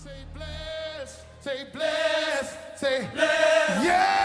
Say bless, say bless, say bless. Yeah!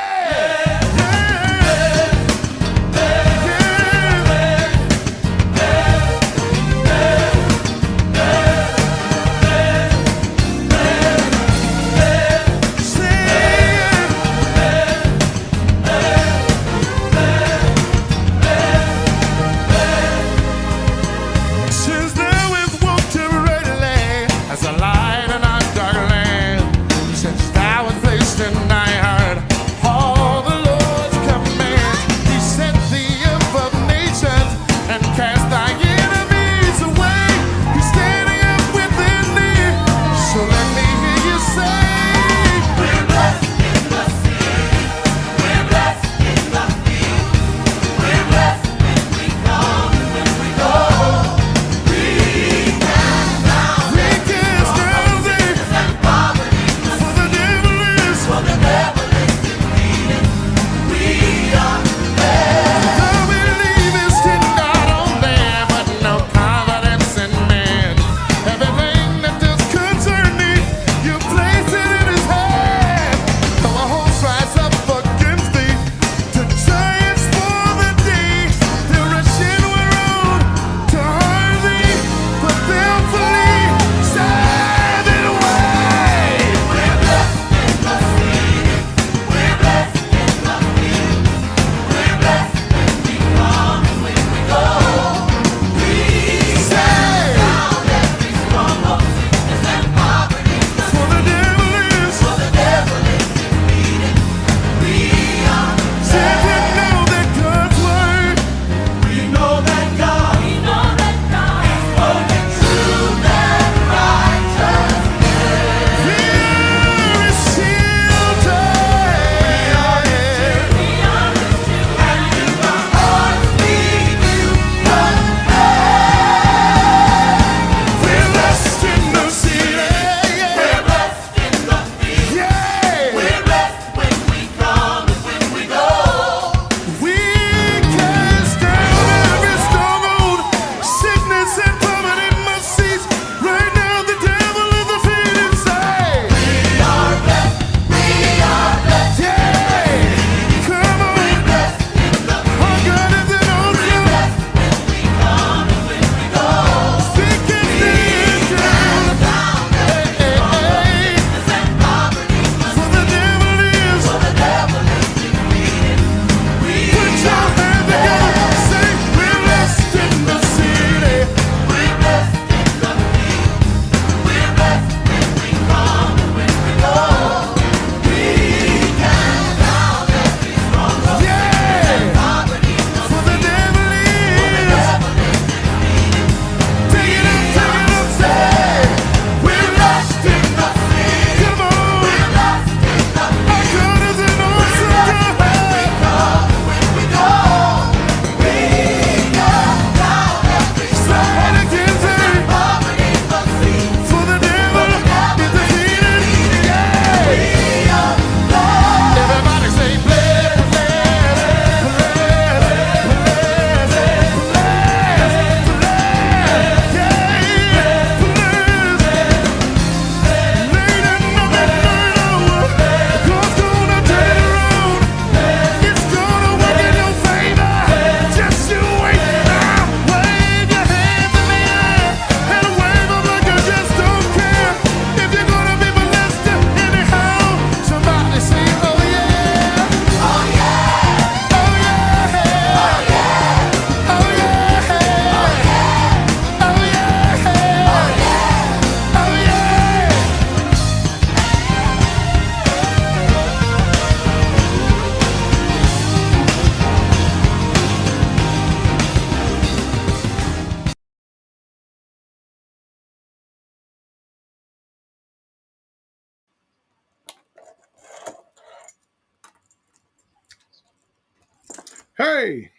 Hey,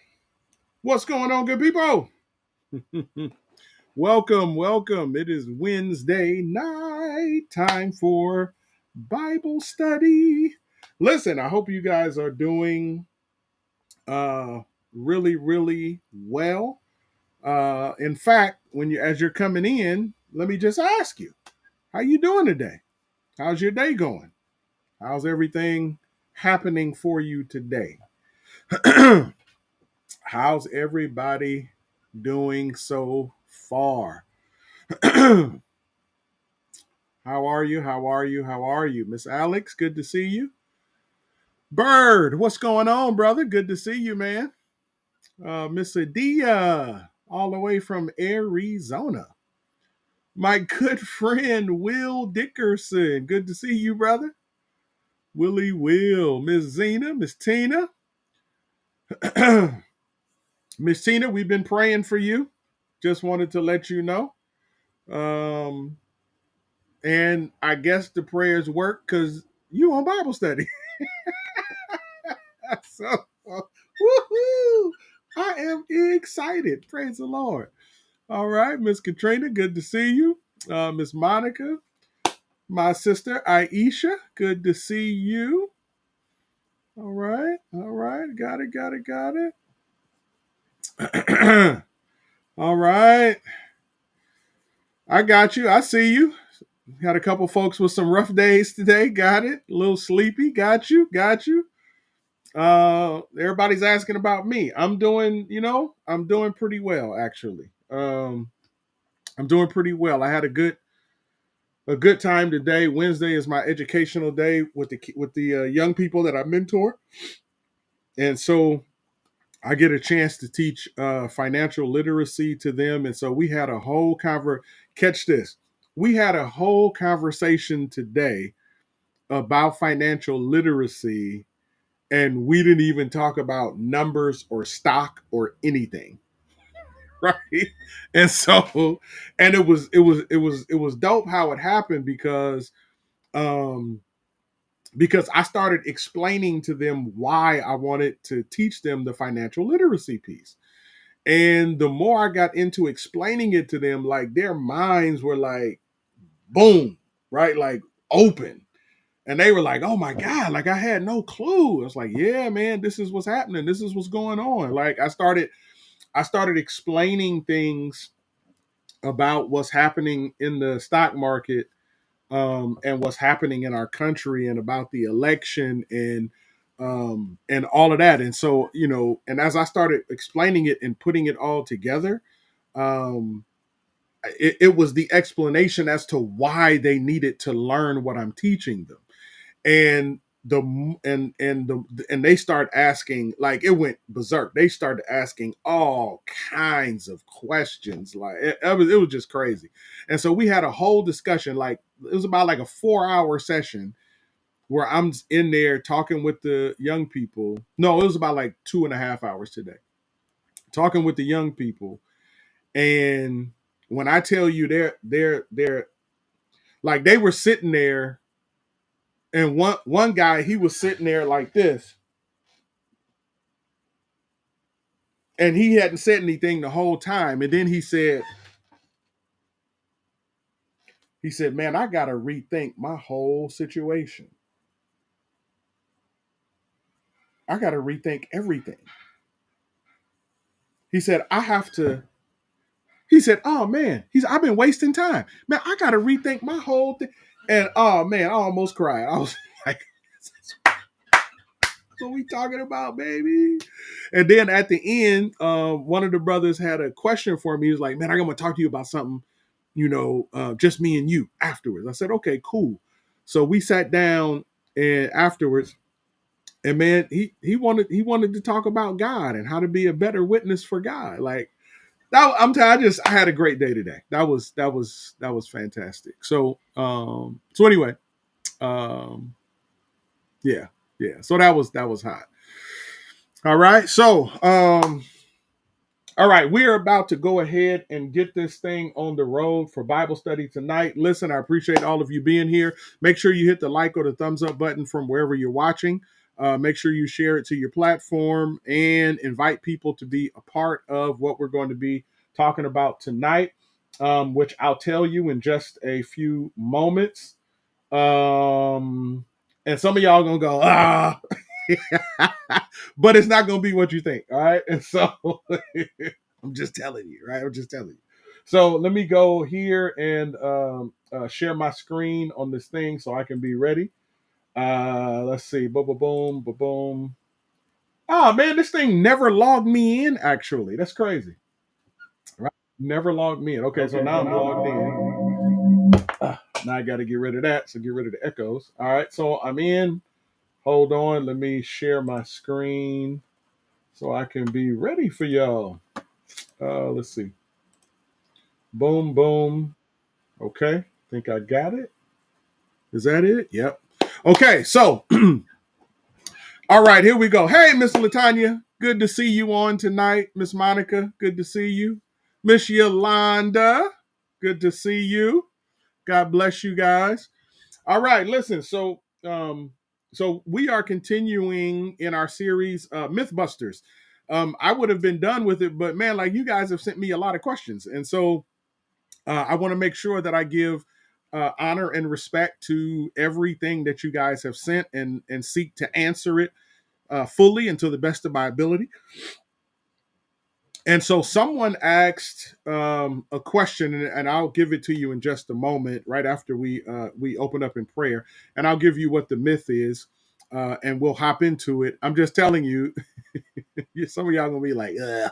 what's going on, good people? welcome. It is Wednesday night, time for Bible study. Listen, I hope you guys are doing really well. In fact, as you're coming in, let me just ask you, how you doing today? How's your day going? How's everything happening for you today? How's everybody doing so far? How are you? How are you? How are you? Miss Alex, good to see you. Bird, what's going on, brother? Good to see you, man. Miss Adia, all the way from Arizona. My good friend, Will Dickerson. Good to see you, brother. Willie Will. Miss Zena, Miss Tina. Miss Tina, we've been praying for you. Just wanted to let you know. Um, and I guess the prayers work because you on Bible study. So, woohoo! I am excited. Praise the Lord. All right, Miss Katrina, good to see you. Miss Monica, my sister Aisha, good to see you. All right, got it. All right, I got you. I see you. Had a couple folks with some rough days today. Got it. A little sleepy. Got you. Everybody's asking about me. I'm doing, I'm doing pretty well actually. I'm doing pretty well. I had a good time today. Wednesday is my educational day with the young people that I mentor, and so I get a chance to teach financial literacy to them. And so we had a whole catch this. We had a whole conversation today about financial literacy, and we didn't even talk about numbers or stock or anything. Right. And so, and it was dope how it happened um because I started explaining to them why I wanted to teach them the financial literacy piece. And the more I got into explaining it to them, like their minds were like, boom, right? Like open. And they were like, oh my God, like I had no clue. I was like, yeah, man, this is what's happening. This is what's going on. Like I started explaining things about what's happening in the stock market, and what's happening in our country and about the election and all of that. And so, and as I started explaining it and putting it all together, um, it was the explanation as to why they needed to learn what I'm teaching them. And they start asking, like it went berserk. They started asking all kinds of questions. Like it was just crazy. And so we had a whole discussion. Like it was about like a 4-hour session where I'm in there talking with the young people. No, it was about like 2.5 hours today, talking with the young people. And when I tell you they're like they were sitting there, and one guy, he was sitting there like this, and he hadn't said anything the whole time. And then he said, man, I gotta rethink my whole situation. I gotta rethink everything. He said, he said, oh man, I've been wasting time. Man, I gotta rethink my whole thing. And oh man, I almost cried. I was like, what we talking about, baby? And then at the end, one of the brothers had a question for me. He was like, man, I'm gonna talk to you about something, just me and you afterwards. I said, okay, cool. So we sat down and afterwards, and man, he wanted to talk about God and how to be a better witness for God. Like that, I had a great day today. That was fantastic. So anyway, um, yeah, yeah. So that was hot. All right. So all right, we are about to go ahead and get this thing on the road for Bible study tonight. Listen, I appreciate all of you being here. Make sure you hit the like or the thumbs up button from wherever you're watching. Make sure you share it to your platform and invite people to be a part of what we're going to be talking about tonight, which I'll tell you in just a few moments. And some of y'all going to go, but it's not going to be what you think. All right. And so I'm just telling you, right? I'm just telling you. So let me go here and share my screen on this thing so I can be ready. Let's see. Boom, boom, boom, boom, boom. Oh man, this thing never logged me in. Actually, that's crazy. Right? Never logged me in. Okay, so now I'm logged in. Now I got to get rid of that. So get rid of the echoes. All right, so I'm in. Hold on. Let me share my screen so I can be ready for y'all. Let's see. Boom, boom. Okay, think I got it. Is that it? Yep. Okay, so all right, here we go. Hey, Miss Latanya, good to see you on tonight. Miss Monica, good to see you. Miss Yolanda, good to see you. God bless you guys. All right, listen. So we are continuing in our series, Mythbusters. I would have been done with it, but man, like you guys have sent me a lot of questions, and so I want to make sure that I give honor and respect to everything that you guys have sent and seek to answer it fully and to the best of my ability. And so someone asked a question, and I'll give it to you in just a moment, right after we open up in prayer, and I'll give you what the myth is, and we'll hop into it. I'm just telling you, some of y'all gonna be like, ugh.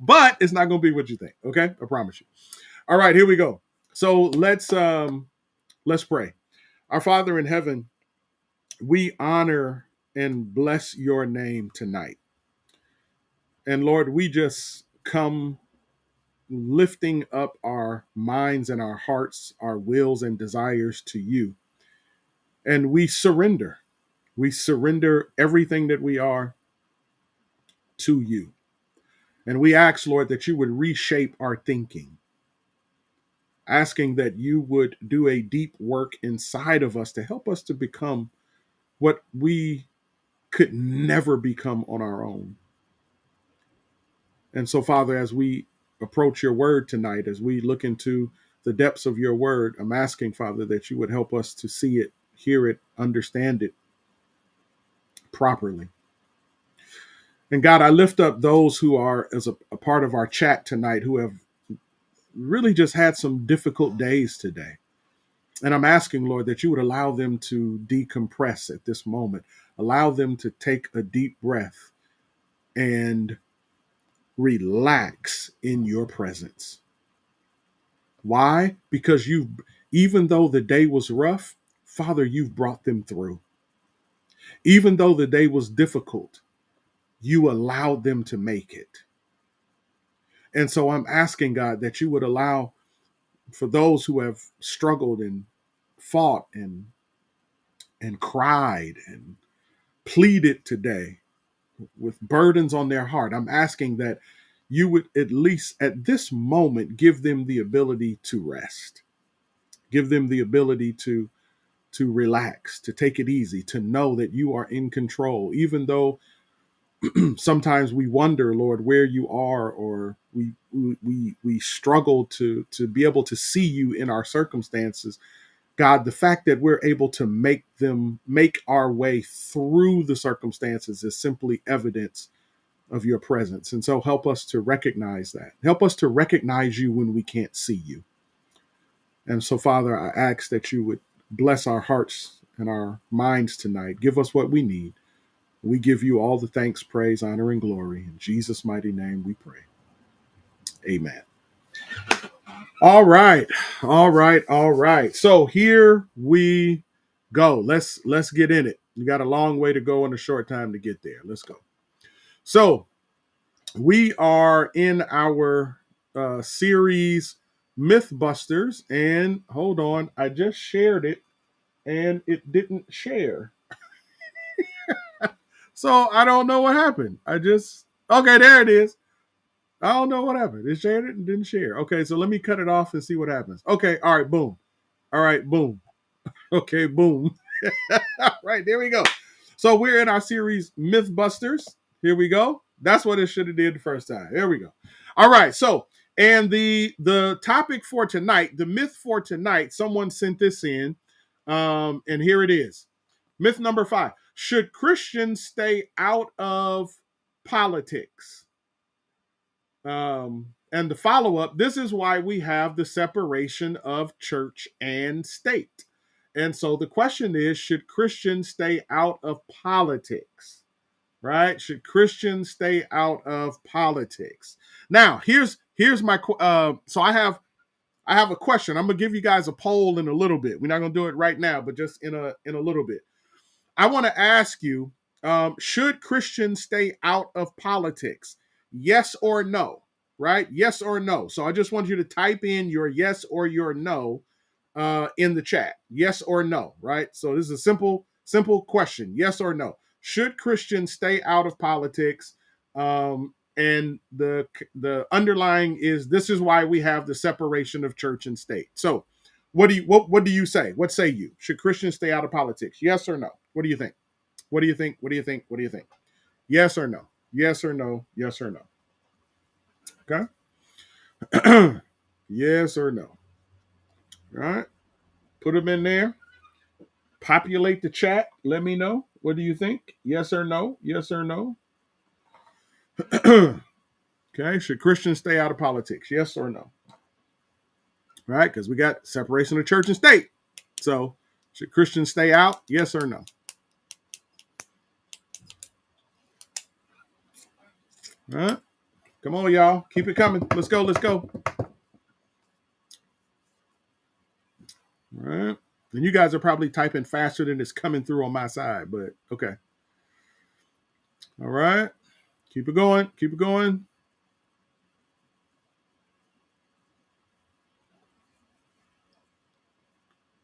But it's not gonna be what you think. Okay, I promise you. All right, here we go. So let's pray. Our Father in heaven, we honor and bless your name tonight. And Lord, we just come lifting up our minds and our hearts, our wills and desires to you. And we surrender. We surrender everything that we are to you. And we ask, Lord, that you would reshape our thinking, asking that you would do a deep work inside of us to help us to become what we could never become on our own. And so, Father, as we approach your word tonight, as we look into the depths of your word, I'm asking, Father, that you would help us to see it, hear it, understand it properly. And God, I lift up those who are as a part of our chat tonight who have really just had some difficult days today. And I'm asking, Lord, that you would allow them to decompress at this moment, allow them to take a deep breath and relax in your presence. Why? Because even though the day was rough, Father, you've brought them through. Even though the day was difficult, you allowed them to make it. And so I'm asking, God, that you would allow for those who have struggled and fought and cried and pleaded today with burdens on their heart. I'm asking that you would at least at this moment give them the ability to rest. Give them the ability to relax, to take it easy, to know that you are in control, even though sometimes we wonder, Lord, where you are, or we struggle to be able to see you in our circumstances. God, the fact that we're able to make our way through the circumstances is simply evidence of your presence. And so help us to recognize that. Help us to recognize you when we can't see you. And so, Father, I ask that you would bless our hearts and our minds tonight. Give us what we need. We give you all the thanks, praise, honor, and glory. In Jesus' mighty name we pray. Amen. All right. All right. All right. So here we go. Let's get in it. You got a long way to go and a short time to get there. Let's go. So we are in our series Mythbusters, and hold on, I just shared it and it didn't share. So I don't know what happened. Okay, there it is. I don't know what happened. It shared it and didn't share. Okay, so let me cut it off and see what happens. Okay, all right, boom. All right, boom. Okay, boom. All right, there we go. So we're in our series Mythbusters. Here we go. That's what it should have did the first time. Here we go. All right, so and the topic for tonight, the myth for tonight, someone sent this in, and here it is. Myth number 5. Should Christians stay out of politics? And the follow-up, this is why we have the separation of church and state. And so the question is, should Christians stay out of politics? Right? Should Christians stay out of politics? Now, here's my so I have a question. I'm gonna give you guys a poll in a little bit. We're not gonna do it right now, but just in a little bit. I want to ask you, should Christians stay out of politics? Yes or no? Right? Yes or no. So I just want you to type in your yes or your no in the chat. Yes or no, right? So this is a simple question. Yes or no. Should Christians stay out of politics? And the underlying is, this is why we have the separation of church and state. So what do you say? What say you? Should Christians stay out of politics? Yes or no? What do you think? What do you think? What do you think? What do you think? Yes or no? Yes or no? Yes or no? Okay. Yes or no? All right. Put them in there. Populate the chat. Let me know. What do you think? Yes or no? Yes or no? Okay. Should Christians stay out of politics? Yes or no? All right. Because we got separation of church and state. So should Christians stay out? Yes or no? All right. Come on, y'all. Keep it coming. Let's go. Let's go. All right. And you guys are probably typing faster than it's coming through on my side, but okay. All right. Keep it going. Keep it going.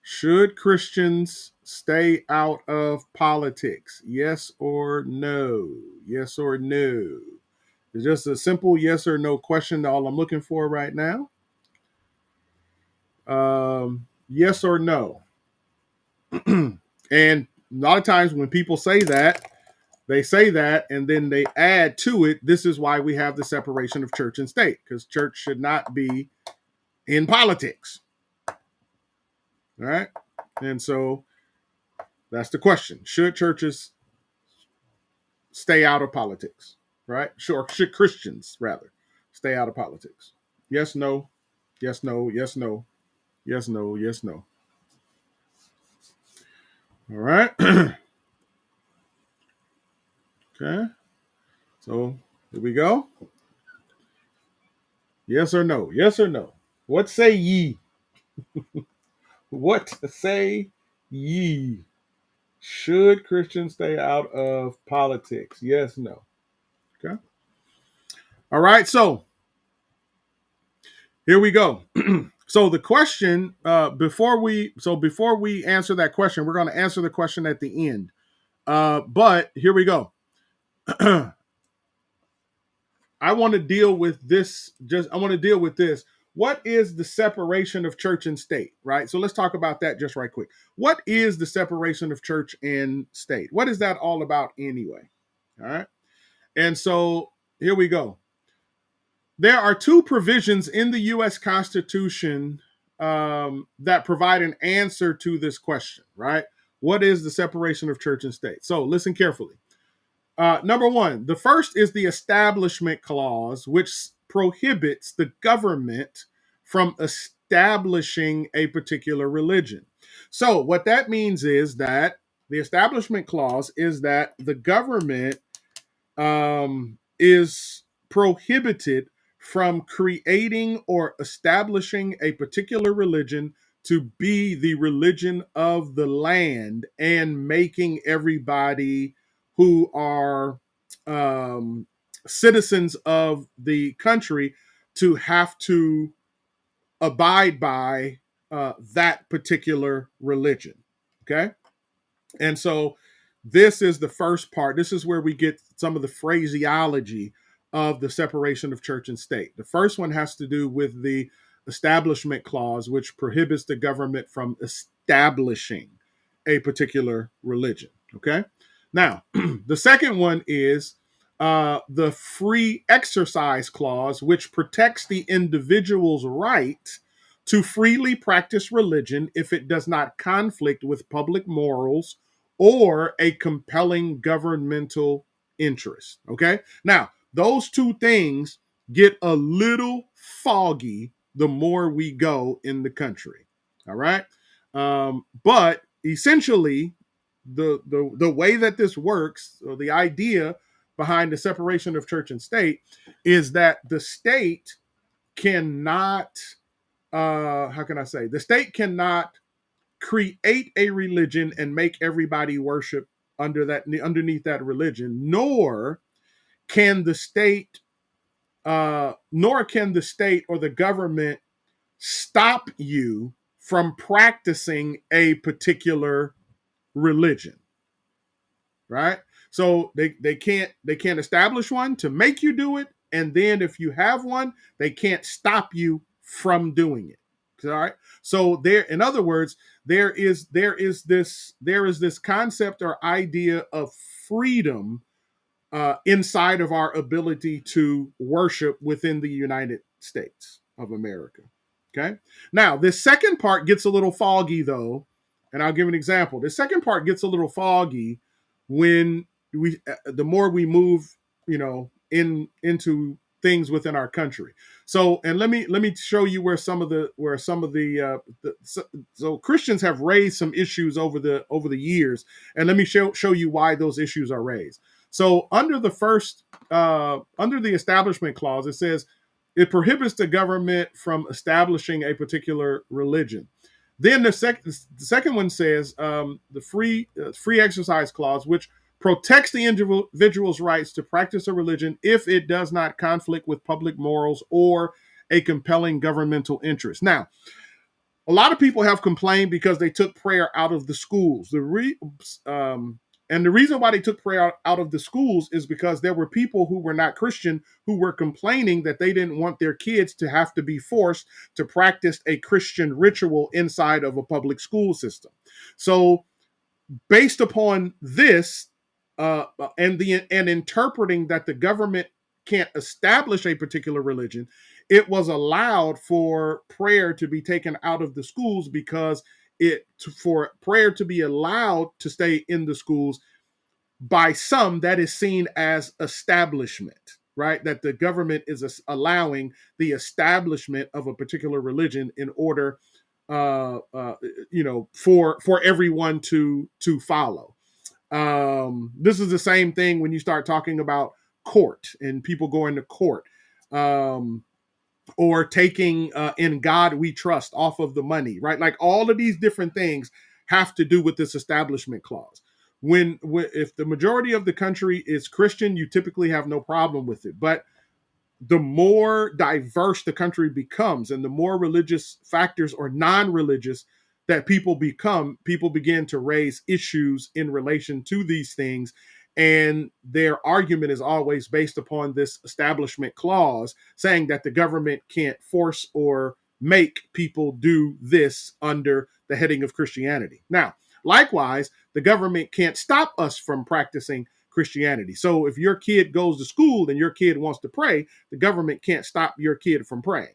Should Christians stay out of politics? Yes or no? Yes or no? It's just a simple yes or no question. All I'm looking for right now. Yes or no? And a lot of times when people say that, they say that and then they add to it, this is why we have the separation of church and state, because church should not be in politics. All right. And so that's the question. Should churches stay out of politics? Right? Sure. Should Christians rather stay out of politics? Yes, no. Yes, no. Yes, no. Yes, no. Yes, no. All right. Okay. So here we go. Yes or no? Yes or no? What say ye? What say ye? Should Christians stay out of politics? Yes, no. Okay. All right. So here we go. So the question, before we answer that question, we're going to answer the question at the end. But here we go. I want to deal with this. What is the separation of church and state, right? So let's talk about that just right quick. What is the separation of church and state? What is that all about anyway? All right. And so here we go. There are two provisions in the U.S. Constitution that provide an answer to this question, right? What is the separation of church and state? So listen carefully. Number one, the first is the Establishment Clause, which prohibits the government from establishing a particular religion. So what that means is that the Establishment Clause is that the government is prohibited from creating or establishing a particular religion to be the religion of the land and making everybody who are citizens of the country to have to abide by that particular religion. Okay. And so this is the first part. This is where we get some of the phraseology of the separation of church and state. The first one has to do with the Establishment Clause, which prohibits the government from establishing a particular religion. Okay. Now, the second one is the Free Exercise Clause, which protects the individual's right to freely practice religion if it does not conflict with public morals or a compelling governmental interest. Okay. Now, those two things get a little foggy the more we go in the country. All right. But essentially, the way that this works, or the idea behind the separation of church and state, is that the state cannot, how can I say, the state cannot create a religion and make everybody worship underneath that religion, can the state nor can the state or the government stop you from practicing a particular religion, right? So they can't establish one to make you do it, and then if you have one, they can't stop you from doing it. All right. So there, in other words, there is this concept or idea of freedom inside of our ability to worship within the United States of America. Okay. Now, this second part gets a little foggy, though, and I'll give an example. The second part gets a little foggy when the more we move, into things within our country. So, and let me show you where some of so Christians have raised some issues over the years, and let me show you why those issues are raised. So under the Establishment Clause, it says it prohibits the government from establishing a particular religion. Then the second one says the free exercise clause, which protects the individual's rights to practice a religion if it does not conflict with public morals or a compelling governmental interest. Now, a lot of people have complained because they took prayer out of the schools. And the reason why they took prayer out of the schools is because there were people who were not Christian who were complaining that they didn't want their kids to have to be forced to practice a Christian ritual inside of a public school system. So based upon this, and interpreting that the government can't establish a particular religion, it was allowed for prayer to be taken out of the schools, because for prayer to be allowed to stay in the schools, by some, that is seen as establishment, right? That the government is allowing the establishment of a particular religion in order, for everyone to follow. This is the same thing when you start talking about court and people going to court, or taking "In God We Trust" off of the money, right? Like all of these different things have to do with this Establishment Clause. If the majority of the country is Christian, you typically have no problem with it. But the more diverse the country becomes, and the more religious factors or non-religious that people begin to raise issues in relation to these things. And their argument is always based upon this Establishment Clause, saying that the government can't force or make people do this under the heading of Christianity. Now, likewise, the government can't stop us from practicing Christianity. So if your kid goes to school and your kid wants to pray, the government can't stop your kid from praying.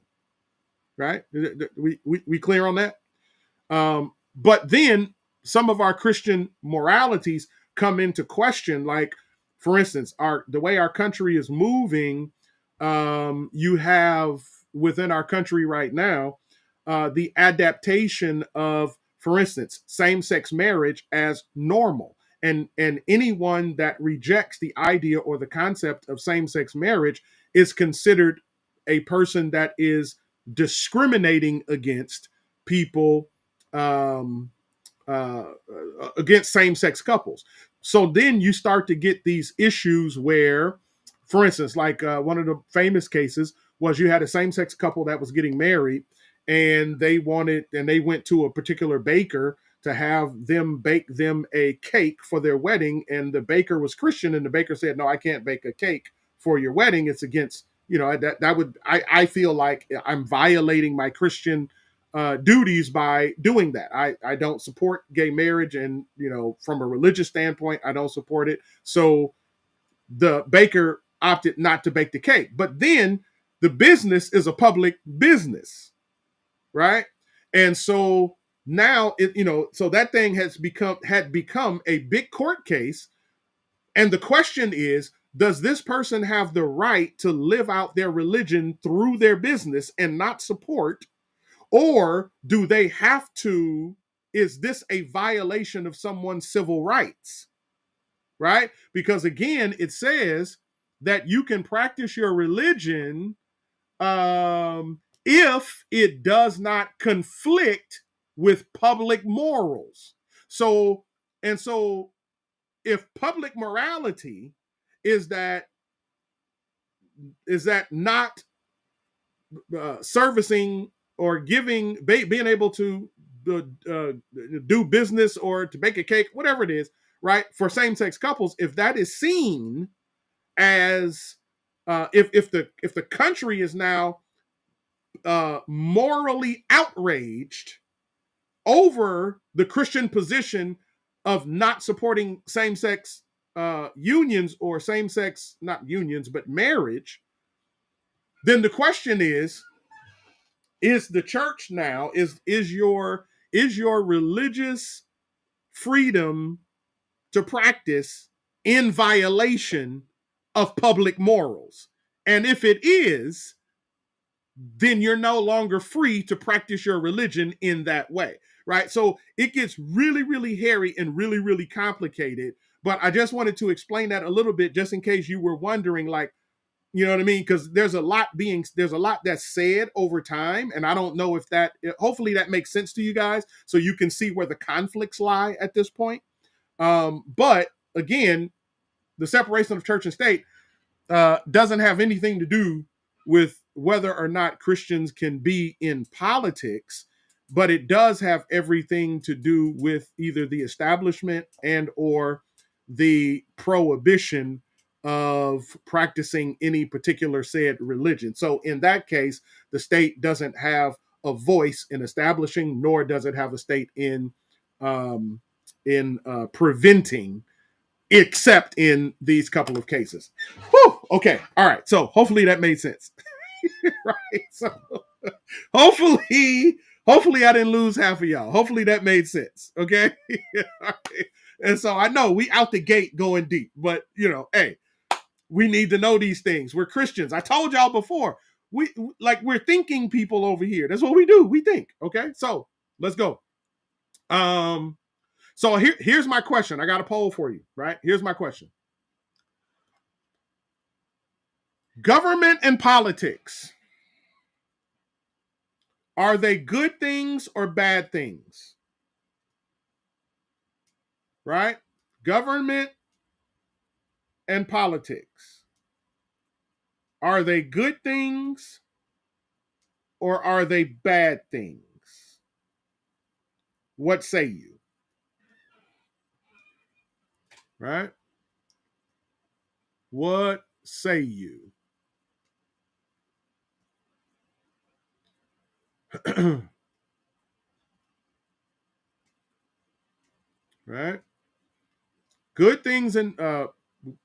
Right? We clear on that? But then some of our Christian moralities come into question. Like, for instance, the way our country is moving, you have within our country right now the adaptation of, for instance, same-sex marriage as normal. And anyone that rejects the idea or the concept of same-sex marriage is considered a person that is discriminating against people, against same-sex couples. So then you start to get these issues where, for instance, like one of the famous cases was you had a same-sex couple that was getting married, and they went to a particular baker to have them bake them a cake for their wedding. And the baker was Christian, and the baker said, "No, I can't bake a cake for your wedding. It's against, I feel like I'm violating my Christian duties by doing that. I don't support gay marriage, and from a religious standpoint, I don't support it." So the baker opted not to bake the cake. But then the business is a public business, right? And so now so that thing had become a big court case. And the question is, does this person have the right to live out their religion through their business and not support? Or do they have to? Is this a violation of someone's civil rights? Right? Because again, it says that you can practice your religion if it does not conflict with public morals. So, and so if public morality is that not servicing or giving, being able to do business or to bake a cake, whatever it is, right? For same-sex couples, if that is seen as if the country is now morally outraged over the Christian position of not supporting same-sex unions or same-sex, not unions, but marriage, then the question is the church now, is your religious freedom to practice in violation of public morals? And if it is, then you're no longer free to practice your religion in that way, right? So it gets really, really hairy and really, really complicated. But I just wanted to explain that a little bit, just in case you were wondering, like, you know what I mean? Because there's a lot that's said over time, and I don't know if that. Hopefully, that makes sense to you guys, so you can see where the conflicts lie at this point. But again, the separation of church and state doesn't have anything to do with whether or not Christians can be in politics, but it does have everything to do with either the establishment and or the prohibition of practicing any particular said religion. So in that case, the state doesn't have a voice in establishing, nor does it have a state in preventing, except in these couple of cases. Whew, okay, all right. So hopefully that made sense. Right. So hopefully I didn't lose half of y'all. Hopefully that made sense. Okay. Right. And so I know we out the gate going deep, but hey, we need to know these things. We're Christians. I told y'all before. We're thinking people over here. That's what we do. We think. Okay. So let's go. So here's my question. I got a poll for you, right? Here's my question. Government and politics, are they good things or bad things? Right? Government and politics, are they good things or are they bad things? What say you? Right? What say you? Right? Good things in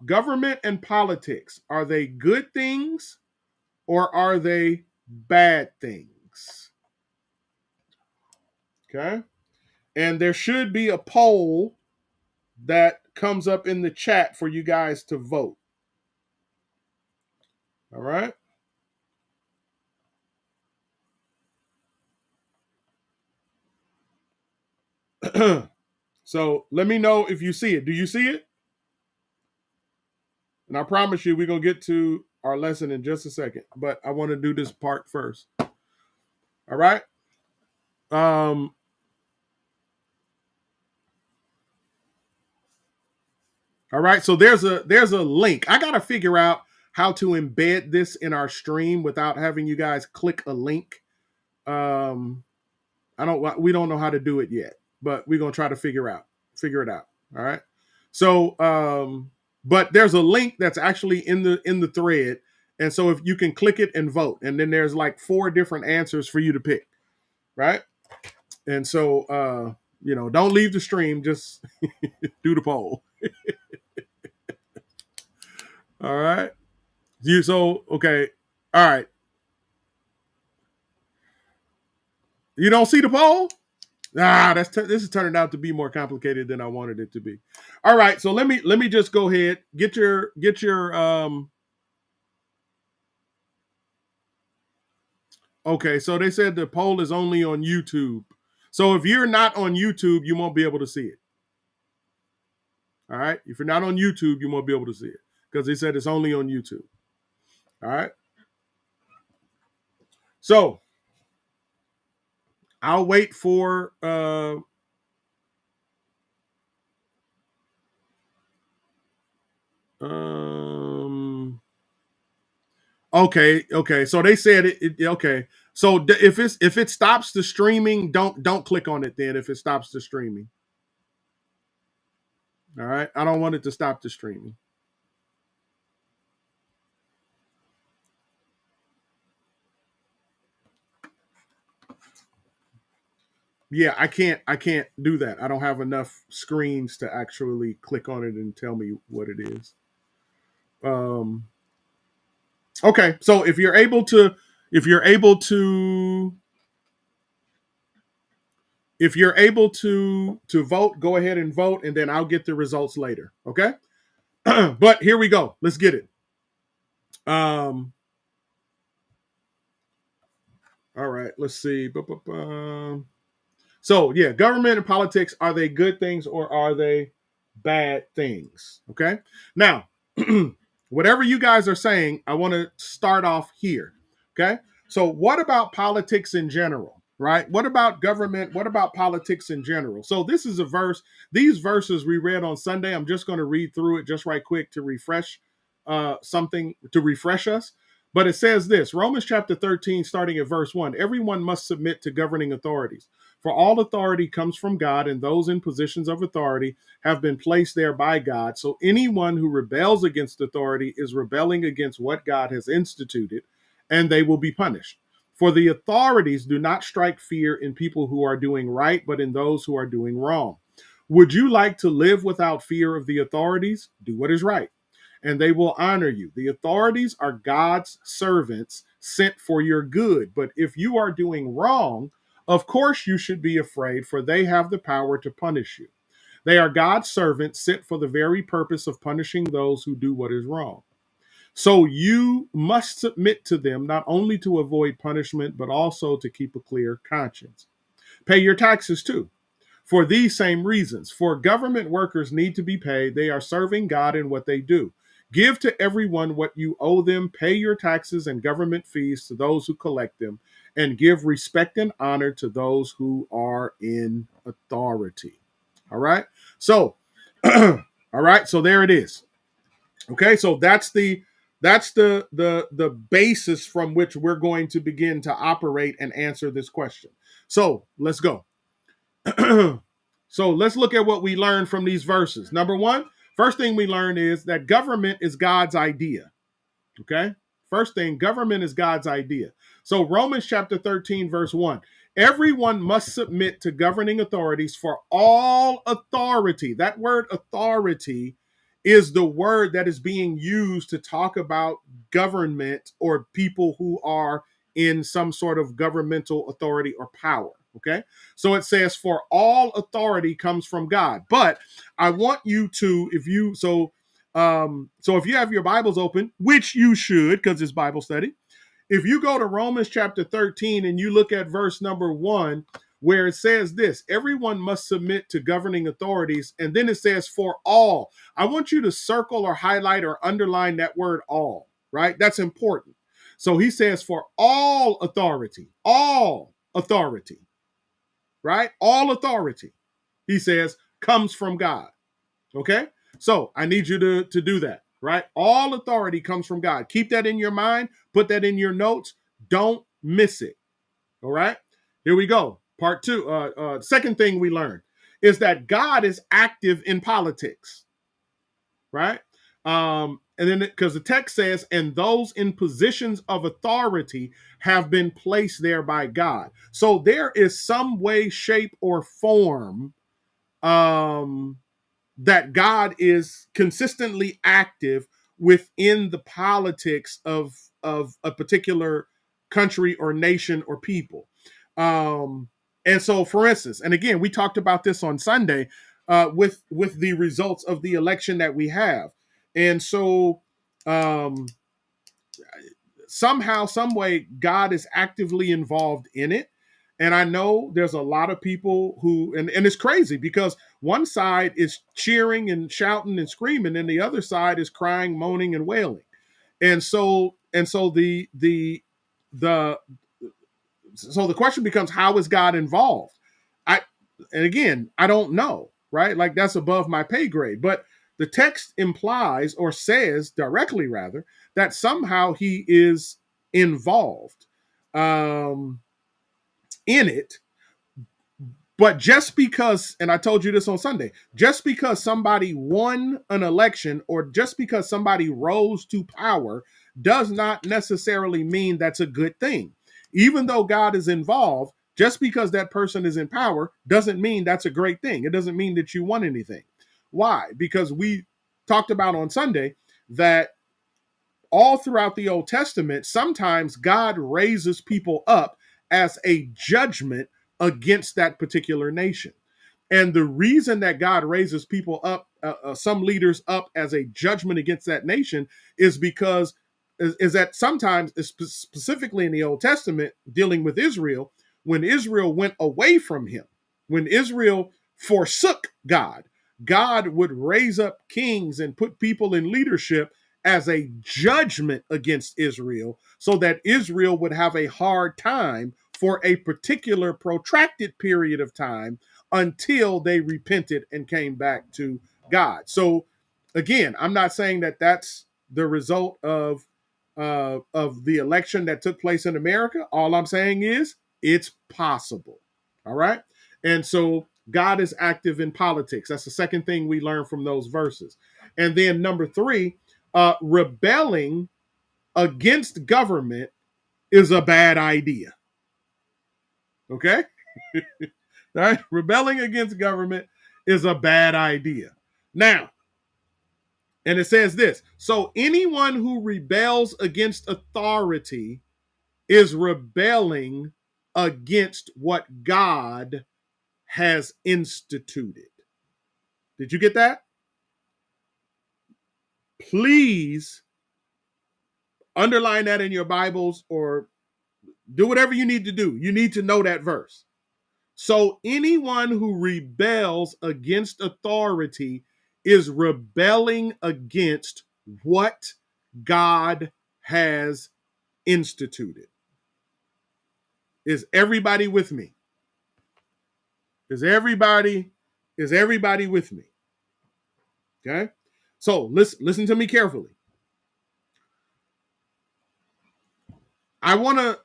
government and politics, are they good things or are they bad things? Okay. And there should be a poll that comes up in the chat for you guys to vote. All right. So let me know if you see it. Do you see it? And I promise you, we're going to get to our lesson in just a second, but I want to do this part first. All right. All right. So there's a link. I got to figure out how to embed this in our stream without having you guys click a link. We don't know how to do it yet, but we're going to try to figure it out. All right. So, but there's a link that's actually in the thread. And so if you can click it and vote, and then there's like 4 different answers for you to pick. Right. And so, don't leave the stream, just do the poll. All right. Okay. All right. You don't see the poll? This is turning out to be more complicated than I wanted it to be. All right, so let me just go ahead, get your. Okay, so they said the poll is only on YouTube. So if you're not on YouTube, you won't be able to see it. All right, if you're not on YouTube, you won't be able to see it because they said it's only on YouTube. All right, so I'll wait for um okay. So they said okay. So if it stops the streaming, don't click on it then if it stops the streaming. All right. I don't want it to stop the streaming. Yeah, I can't do that. I don't have enough screens to actually click on it and tell me what it is. Um okay, so if you're able to if you're able to vote, go ahead and vote and then I'll get the results later, okay? But here we go. Let's get it. Um all right, let's see. So, yeah, government and politics, are they good things or are they bad things? Okay. Now, whatever you guys are saying, I want to start off here. Okay. So, what about politics in general? Right? What about government? What about politics in general? So, this is a verse. These verses we read on Sunday. I'm just going to read through it just right quick to refresh something to refresh us. But it says this Romans chapter 13, starting at verse 1 everyone must submit to governing authorities. For all authority comes from God, and those in positions of authority have been placed there by God. So anyone who rebels against authority is rebelling against what God has instituted, and they will be punished. For the authorities do not strike fear in people who are doing right, but in those who are doing wrong. Would you like to live without fear of the authorities? Do what is right, and they will honor you. The authorities are God's servants sent for your good. But if you are doing wrong, of course you should be afraid, for they have the power to punish you. They are God's servants sent for the very purpose of punishing those who do what is wrong. So you must submit to them, not only to avoid punishment, but also to keep a clear conscience. Pay your taxes too, for these same reasons. For government workers need to be paid. They are serving God in what they do. Give to everyone what you owe them. Pay your taxes and government fees to those who collect them, and give respect and honor to those who are in authority. All right. So, all right. So there it is. Okay. So that's the basis from which we're going to begin to operate and answer this question. So let's go. So let's look at what we learned from these verses. Number one, first thing we learn is that government is God's idea. Okay. First thing, government is God's idea. So Romans chapter 13, verse 1. Everyone must submit to governing authorities, for all authority. That word authority is the word that is being used to talk about government or people who are in some sort of governmental authority or power. Okay. So it says, for all authority comes from God. But I want you to, so if you have your Bibles open, which you should, because it's Bible study, if you go to Romans chapter 13 and you look at verse number 1, where it says this, everyone must submit to governing authorities, and then it says for all. I want you to circle or highlight or underline that word all, right? That's important. So he says for all authority, right? All authority, he says, comes from God. Okay? So I need you to do that, right? All authority comes from God. Keep that in your mind. Put that in your notes. Don't miss it. All right? Here we go. Part two. Second thing we learned is that God is active in politics, right? And then because the text says, and those in positions of authority have been placed there by God. So there is some way, shape, or form that God is consistently active within the politics of a particular country or nation or people. And so, for instance, and again, we talked about this on Sunday with the results of the election that we have. And so, um, somehow, some way, God is actively involved in it. And I know there's a lot of people who, and it's crazy because one side is cheering and shouting and screaming, and the other side is crying, moaning, and wailing. And so the so the question becomes, how is God involved? I and again, I don't know, right? Like that's above my pay grade. But the text implies or says directly rather that somehow he is involved um in it. But just because, and I told you this on Sunday, just because somebody won an election or just because somebody rose to power does not necessarily mean that's a good thing. Even though God is involved, just because that person is in power doesn't mean that's a great thing. It doesn't mean that you won anything. Why? Because we talked about on Sunday that all throughout the Old Testament, sometimes God raises people up as a judgment against that particular nation. And the reason that God raises people up, some leaders up as a judgment against that nation, is because is that sometimes, specifically in the Old Testament, dealing with Israel, when Israel went away from him, when Israel forsook God, God would raise up kings and put people in leadership as a judgment against Israel so that Israel would have a hard time for a particular protracted period of time until they repented and came back to God. So again, I'm not saying that that's the result of the election that took place in America. All I'm saying is it's possible. All right. And so God is active in politics. That's the second thing we learn from those verses. And then number three, rebelling against government is a bad idea. Okay? All right? Rebelling against government is a bad idea. Now, and it says this, so anyone who rebels against authority is rebelling against what God has instituted. Did you get that? Please underline that in your Bibles or do whatever you need to do. You need to know that verse. So anyone who rebels against authority is rebelling against what God has instituted. Is everybody with me? Is everybody with me? Okay? So listen to me carefully. I want to,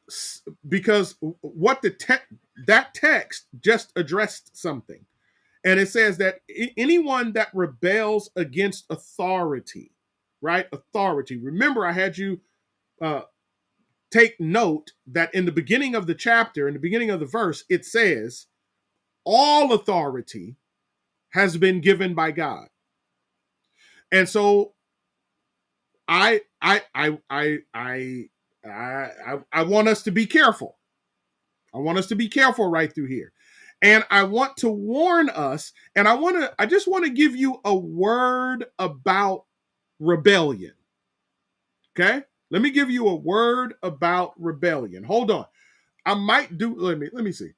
because what that text just addressed something. And it says that anyone that rebels against authority, right? Authority. Remember, I had you uh, take note that in the beginning of the chapter, in the beginning of the verse, it says, all authority has been given by God. And so I want us to be careful. I want us to be careful right through here. And I want to warn us, and I just want to give you a word about rebellion. Okay? Let me give you a word about rebellion. Hold on. I might do, let me see.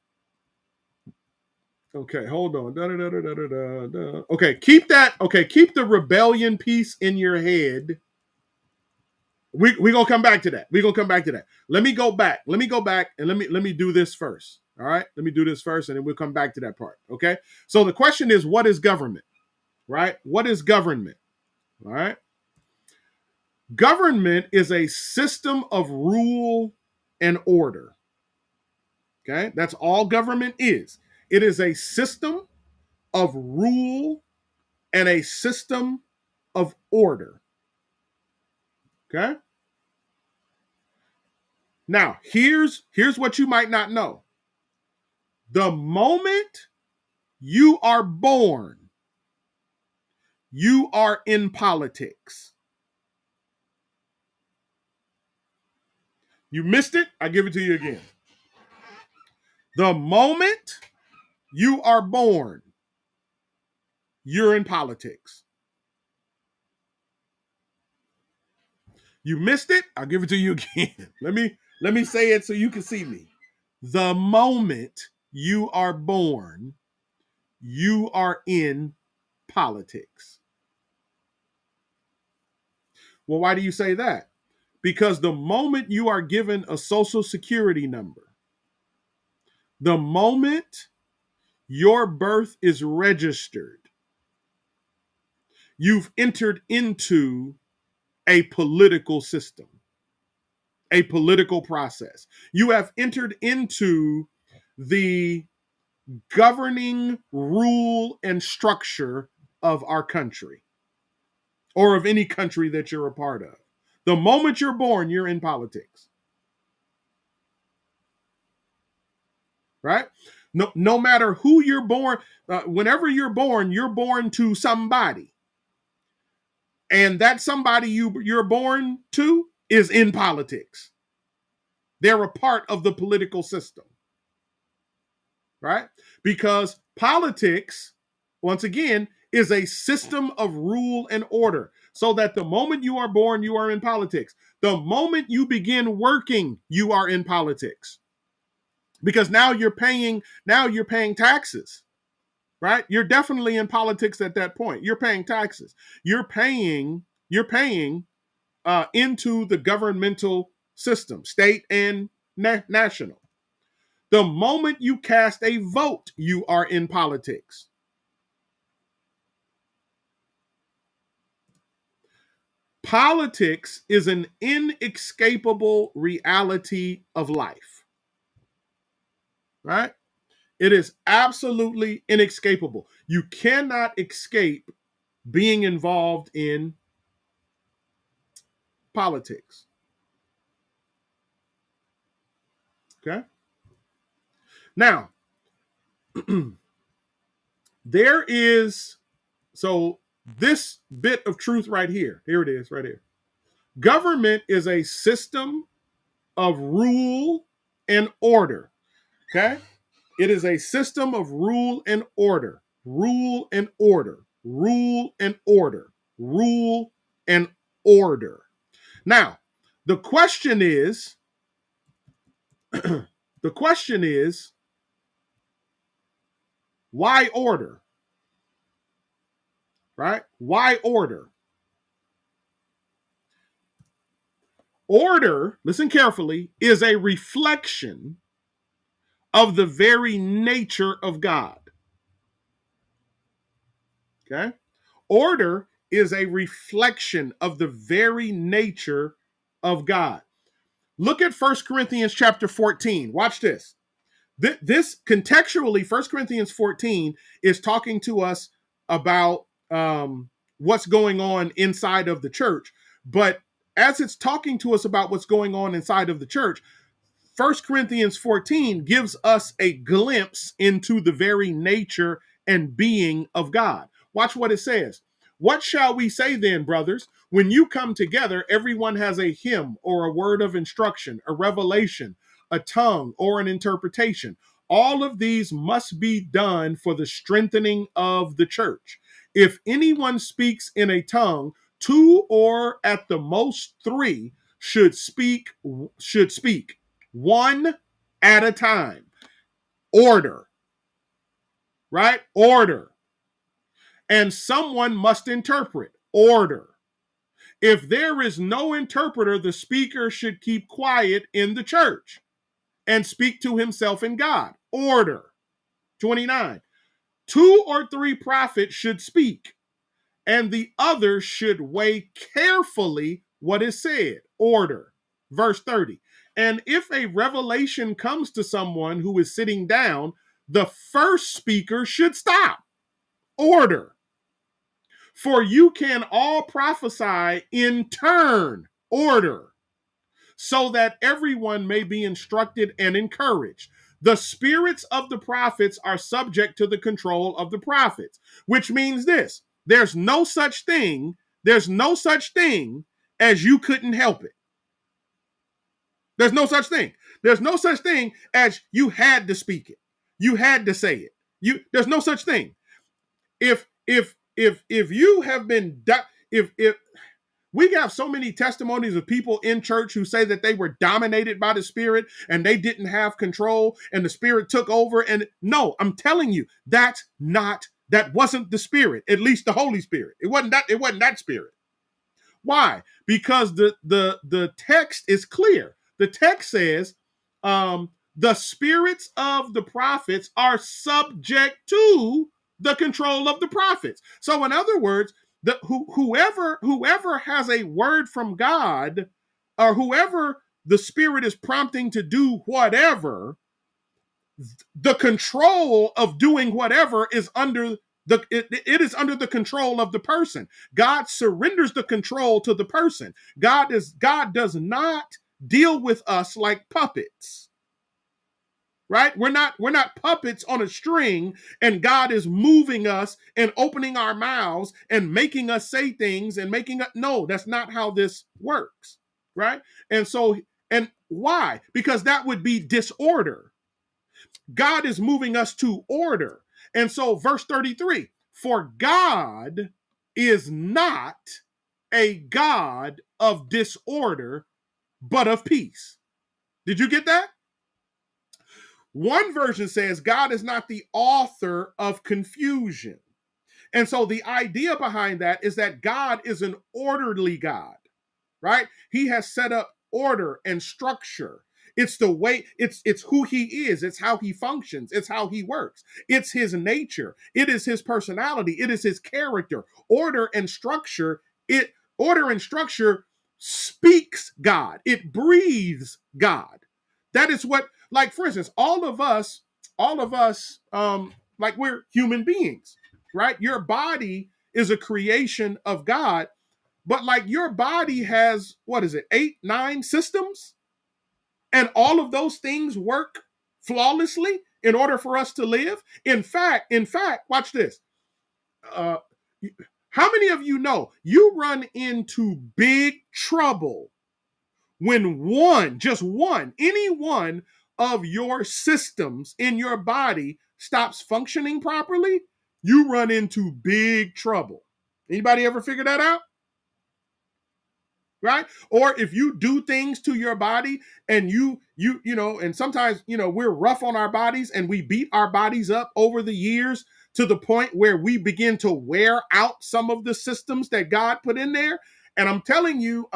Okay, hold on. Da, da, da, da, da, da, da. Okay, keep the rebellion piece in your head. We gonna come back to that. We're gonna come back to that. Let me go back and let me do this first. All right. Let me do this first and then we'll come back to that part. Okay. So the question is, what is government? Right? What is government? All right. Government is a system of rule and order. Okay. That's all government is. It is a system of rule and a system of order. Okay. Now, here's what you might not know. The moment you are born, you are in politics. You missed it? I give it to you again. The moment you are born, you're in politics. You missed it? I'll give it to you again. Let me say it so you can see me. The moment you are born, you are in politics. Well, why do you say that? Because the moment you are given a social security number, the moment your birth is registered, you've entered into a political system, a political process. You have entered into the governing rule and structure of our country or of any country that you're a part of. The moment you're born, you're in politics. Right? No matter who you're born, whenever you're born to somebody. And that somebody you're born to is in politics. They're a part of the political system. Right? Because politics, once again, is a system of rule and order. So that the moment you are born, you are in politics. The moment you begin working, you are in politics. Because now you're paying taxes. Right? You're definitely in politics at that point. You're paying taxes. You're paying into the governmental system, state and national. The moment you cast a vote, you are in politics. Politics is an inescapable reality of life. Right? It is absolutely inescapable. You cannot escape being involved in politics. Okay? Now, there is, so this bit of truth right here it is right here. Government is a system of rule and order. Okay? It is a system of rule and order, rule and order, rule and order, rule and order. Now, the question is, why order? Right? Why order? Order, listen carefully, is a reflection of the very nature of God. Okay? Order is a reflection of the very nature of God. Look at 1 Corinthians chapter 14. Watch this. This contextually, 1 Corinthians 14 is talking to us about what's going on inside of the church. But as it's talking to us about what's going on inside of the church, 1 Corinthians 14 gives us a glimpse into the very nature and being of God. Watch what it says. What shall we say then, brothers? When you come together, everyone has a hymn or a word of instruction, a revelation, a tongue, or an interpretation. All of these must be done for the strengthening of the church. If anyone speaks in a tongue, two or at the most three should speak one at a time. Order. Right? Order. And someone must interpret. Order. If there is no interpreter, the speaker should keep quiet in the church and speak to himself and God. Order. 29. 2 or 3 prophets should speak, and the others should weigh carefully what is said. Order. Verse 30. And if a revelation comes to someone who is sitting down, the first speaker should stop. Order. For you can all prophesy in turn. Order. So that everyone may be instructed and encouraged. The spirits of the prophets are subject to the control of the prophets, which means this: there's no such thing as you couldn't help it. There's no such thing. There's no such thing as you had to speak it. You had to say it. There's no such thing. If you have been if we have so many testimonies of people in church who say that they were dominated by the Spirit and they didn't have control and the Spirit took over. And no, I'm telling you, that wasn't the Spirit, at least the Holy Spirit. It wasn't that Spirit. Why? Because the text is clear. The text says, the spirits of the prophets are subject to the control of the prophets. So in other words, whoever has a word from God, or whoever the Spirit is prompting to do whatever, the control of doing whatever is under it is under the control of the person. God surrenders the control to the person. God does not deal with us like puppets. Right? We're not puppets on a string, and God is moving us and opening our mouths and making us say things and no, that's not how this works. Right? And why? Because that would be disorder. God is moving us to order. And so verse 33, for God is not a God of disorder, but of peace. Did you get that? One version says God is not the author of confusion. And so the idea behind that is that God is an orderly God, right? He has set up order and structure. It's the way, it's who he is. It's how he functions. It's how he works. It's his nature. It is his personality. It is his character. Order and structure speaks God. It breathes God. That is what, like, for instance, all of us, like, we're human beings, right? Your body is a creation of God, but like your body has, 8, 9 systems? And all of those things work flawlessly in order for us to live. In fact, watch this. How many of you know you run into big trouble when any one of your systems in your body stops functioning properly? You run into big trouble. Anybody ever figure that out? Right? Or if you do things to your body and you know, and sometimes, you know, we're rough on our bodies and we beat our bodies up over the years to the point where we begin to wear out some of the systems that God put in there. And I'm telling you,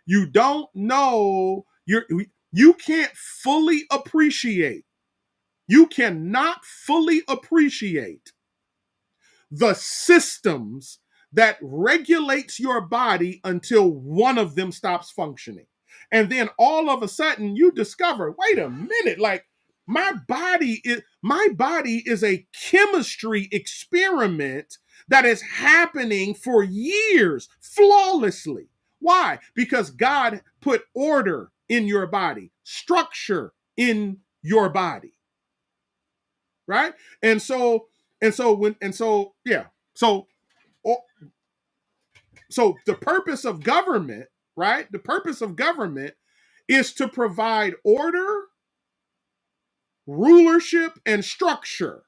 you don't know, you can't fully appreciate, you cannot fully appreciate the systems that regulates your body until one of them stops functioning. And then all of a sudden you discover, wait a minute, like my body is a chemistry experiment that is happening for years flawlessly. Why? Because God put order in your body, structure in your body. Right? So the purpose of government, right? The purpose of government is to provide order, rulership, and structure.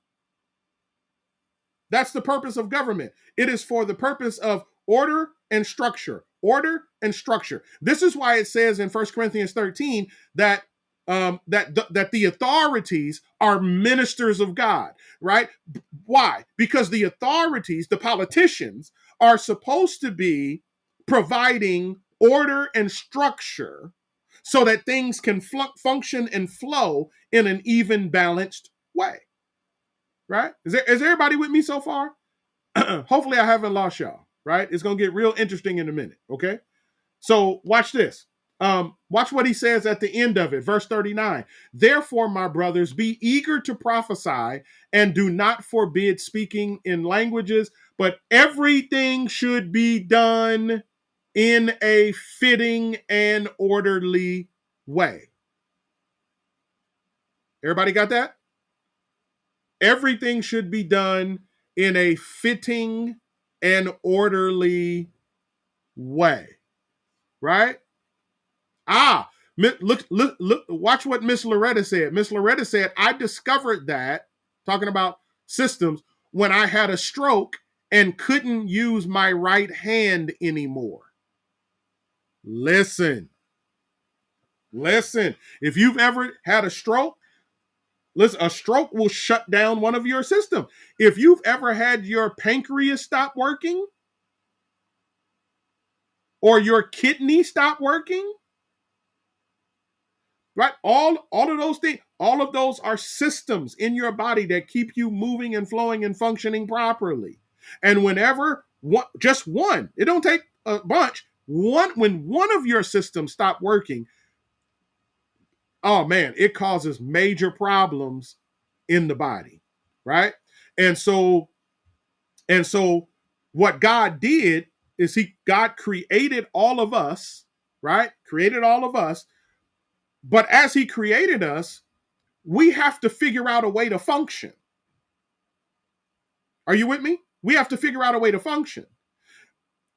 That's the purpose of government. It is for the purpose of order and structure. Order and structure. This is why it says in 1 Corinthians 13 that that the authorities are ministers of God, right? Why? Because the authorities, the politicians, are supposed to be providing order and structure so that things can function and flow in an even balanced way. Right? Is everybody with me so far? Hopefully I haven't lost y'all, right? It's going to get real interesting in a minute, okay? So watch this. Watch what he says at the end of it, verse 39. Therefore, my brothers, be eager to prophesy and do not forbid speaking in languages, but everything should be done in a fitting and orderly way. Everybody got that? Everything should be done in a fitting and orderly way, right? Look, watch what Miss Loretta said. Miss Loretta said, I discovered that, talking about systems, when I had a stroke and couldn't use my right hand anymore. Listen. If you've ever had a stroke, listen, a stroke will shut down one of your systems. If you've ever had your pancreas stop working or your kidney stop working, right? All of those things, all of those are systems in your body that keep you moving and flowing and functioning properly. And whenever just one, it don't take a bunch. When one of your systems stop working, oh man, it causes major problems in the body, right? And so what God did is God created all of us, right? Created all of us. But as he created us, we have to figure out a way to function. Are you with me? We have to figure out a way to function.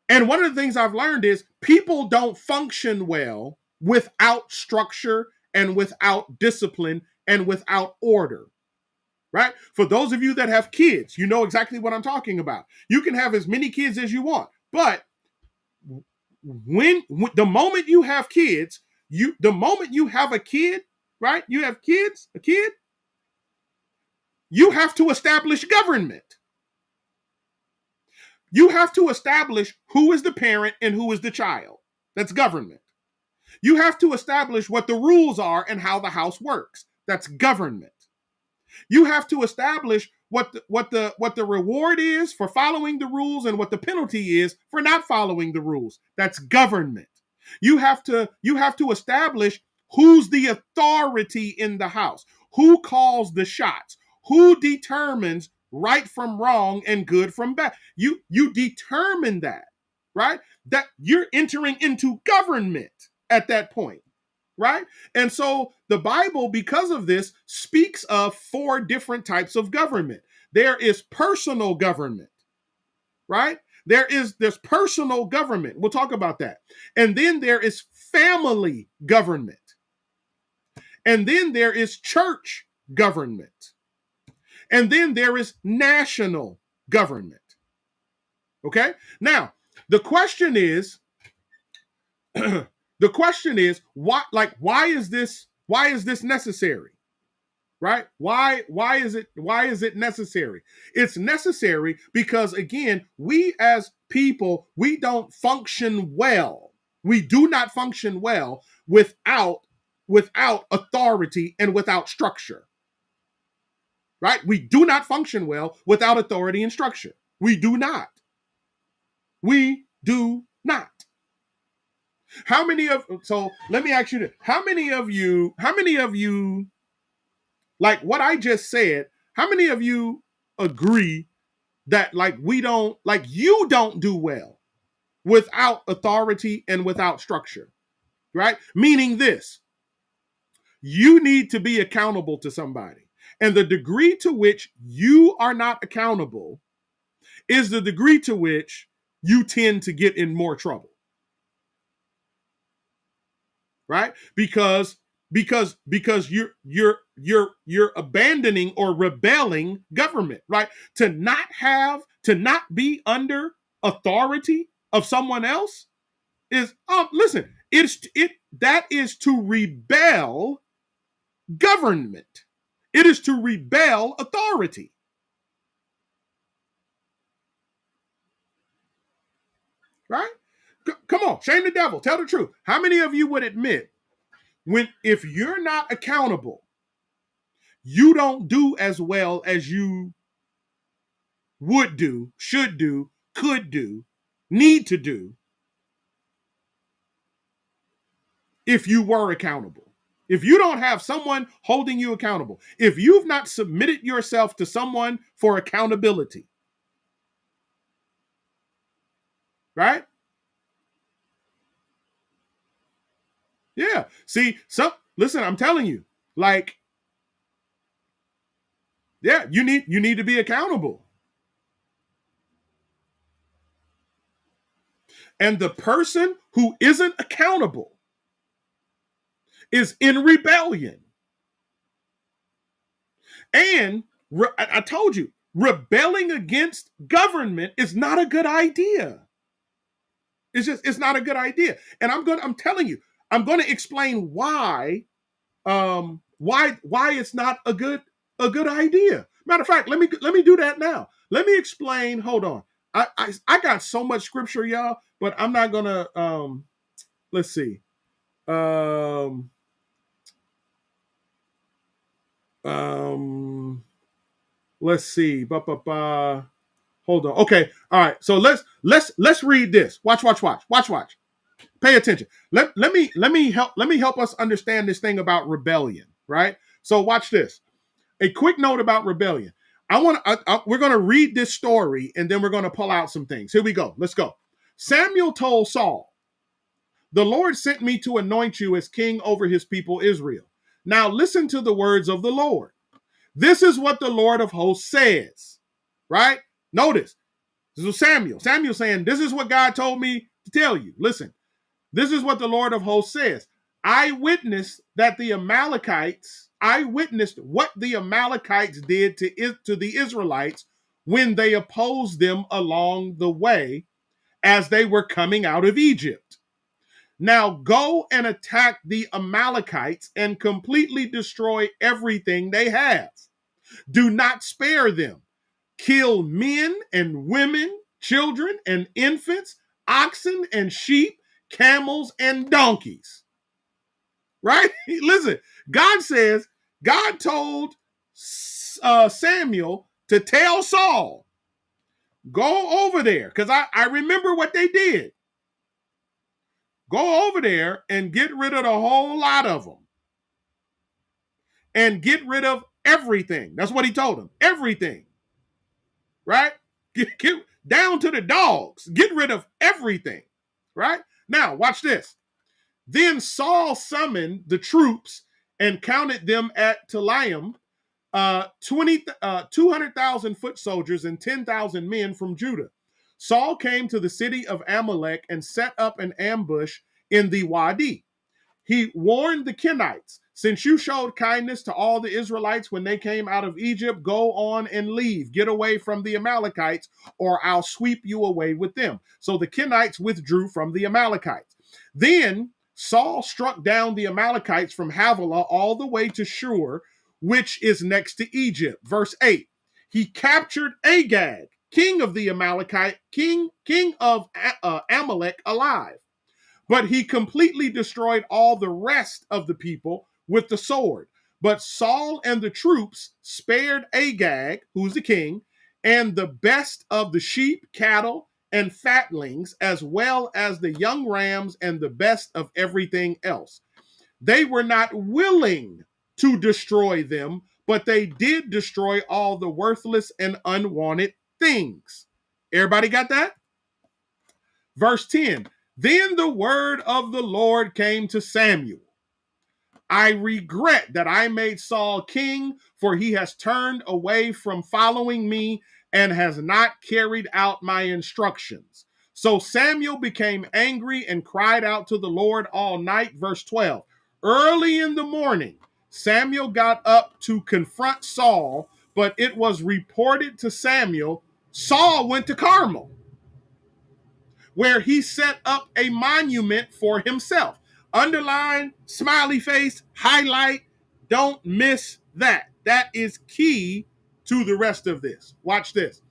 And one of the things I've learned is people don't function well without structure and without discipline and without order, right? For those of you that have kids, you know exactly what I'm talking about. You can have as many kids as you want, but when the moment you have kids, the moment you have a kid, right? You have a kid, you have to establish government. You have to establish who is the parent and who is the child. That's government. You have to establish what the rules are and how the house works. That's government. You have to establish what the reward is for following the rules and what the penalty is for not following the rules. That's government. You have to establish who's the authority in the house, who calls the shots, who determines right from wrong and good from bad. You determine that, right? That you're entering into government at that point. Right? And so the Bible, because of this, speaks of 4 different types of government. There is personal government, right? There's personal government. We'll talk about that. And then there is family government. And then there is church government. And then there is national government. Okay? Now, the question is, why is this necessary? Right? Why is it necessary? It's necessary because, again, we as people, we don't function well. We do not function well without authority and without structure. Right? We do not function well without authority and structure. We do not. So let me ask you this. How many of you, like what I just said, how many of you agree that you don't do well without authority and without structure, right? Meaning this, you need to be accountable to somebody. And the degree to which you are not accountable is the degree to which you tend to get in more trouble. Right? Because you're abandoning or rebelling government, right? To not be under authority of someone else is listen, that is to rebel government. It is to rebel authority. Right? Come on, shame the devil. Tell the truth. How many of you would admit if you're not accountable, you don't do as well as you would do, should do, could do, need to do if you were accountable? If you don't have someone holding you accountable, if you've not submitted yourself to someone for accountability, right? Yeah. See, listen, I'm telling you, you need to be accountable. And the person who isn't accountable, is in rebellion. And I told you, rebelling against government is not a good idea. It's not a good idea. And I'm telling you, I'm going to explain why it's not a good idea. Matter of fact, let me do that now. Let me explain. Hold on. I got so much scripture, y'all, but I'm not gonna let's see. Let's see. Hold on. Okay. All right. So let's read this. Watch. Pay attention. Let me help us understand this thing about rebellion, right? So watch this. A quick note about rebellion. We're going to read this story and then we're going to pull out some things. Here we go. Let's go. Samuel told Saul, "The Lord sent me to anoint you as king over his people Israel. Now listen to the words of the Lord. This is what the Lord of hosts says," right? Notice, this is Samuel. Samuel saying, this is what God told me to tell you. Listen, this is what the Lord of hosts says. I witnessed what the Amalekites did to the Israelites when they opposed them along the way as they were coming out of Egypt. Now go and attack the Amalekites and completely destroy everything they have. Do not spare them. Kill men and women, children and infants, oxen and sheep, camels and donkeys. Right? Listen, God told Samuel to tell Saul, go over there, because I remember what they did. Go over there and get rid of the whole lot of them. And get rid of everything. That's what he told him. Everything. Right? Get down to the dogs. Get rid of everything. Right? Now, watch this. Then Saul summoned the troops and counted them at Telaim, 200,000 foot soldiers and 10,000 men from Judah. Saul came to the city of Amalek and set up an ambush in the Wadi. He warned the Kenites, since you showed kindness to all the Israelites when they came out of Egypt, go on and leave. Get away from the Amalekites, or I'll sweep you away with them. So the Kenites withdrew from the Amalekites. Then Saul struck down the Amalekites from Havilah all the way to Shur, which is next to Egypt. Verse 8. He captured Agag, king of the Amalekite, king of Amalek, alive. But he completely destroyed all the rest of the people with the sword. But Saul and the troops spared Agag, who's the king, and the best of the sheep, cattle, and fatlings, as well as the young rams and the best of everything else. They were not willing to destroy them, but they did destroy all the worthless and unwanted things. Everybody got that? Verse 10. Then the word of the Lord came to Samuel. I regret that I made Saul king, for he has turned away from following me and has not carried out my instructions. So Samuel became angry and cried out to the Lord all night. Verse 12. Early in the morning, Samuel got up to confront Saul, but it was reported to Samuel, Saul went to Carmel, where he set up a monument for himself. Underline, smiley face, highlight, don't miss that. That is key to the rest of this. Watch this.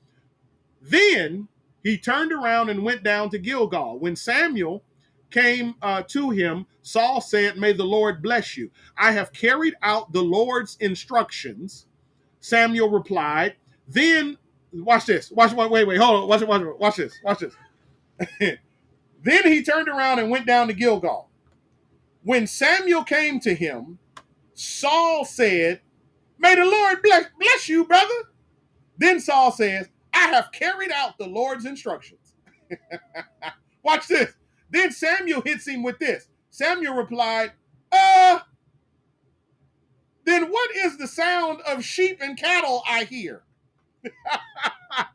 Then he turned around and went down to Gilgal. When Samuel came to him, Saul said, "May the Lord bless you. I have carried out the Lord's instructions." Samuel replied, then, watch this. Wait, hold on. Watch this. Then he turned around and went down to Gilgal. When Samuel came to him, Saul said, "May the Lord bless you, brother." Then Saul says, "I have carried out the Lord's instructions." Watch this. Then Samuel hits him with this. Samuel replied, then what is the sound of sheep and cattle I hear?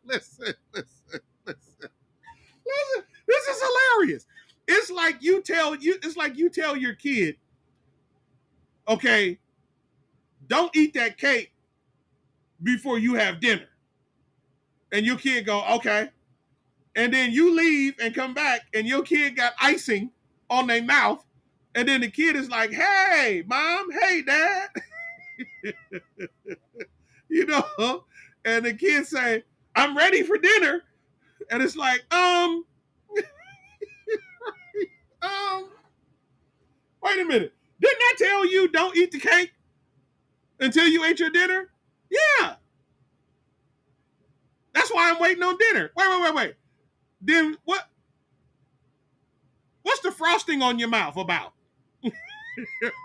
Listen. This is hilarious. It's like you tell your kid, okay, don't eat that cake before you have dinner. And your kid go, okay. And then you leave and come back and your kid got icing on their mouth. And then the kid is like, hey, mom, hey, dad. you know, and the kid say, I'm ready for dinner. And it's like, um, wait a minute. Didn't I tell you don't eat the cake until you ate your dinner? Yeah. That's why I'm waiting on dinner. Wait. Then what's the frosting on your mouth about?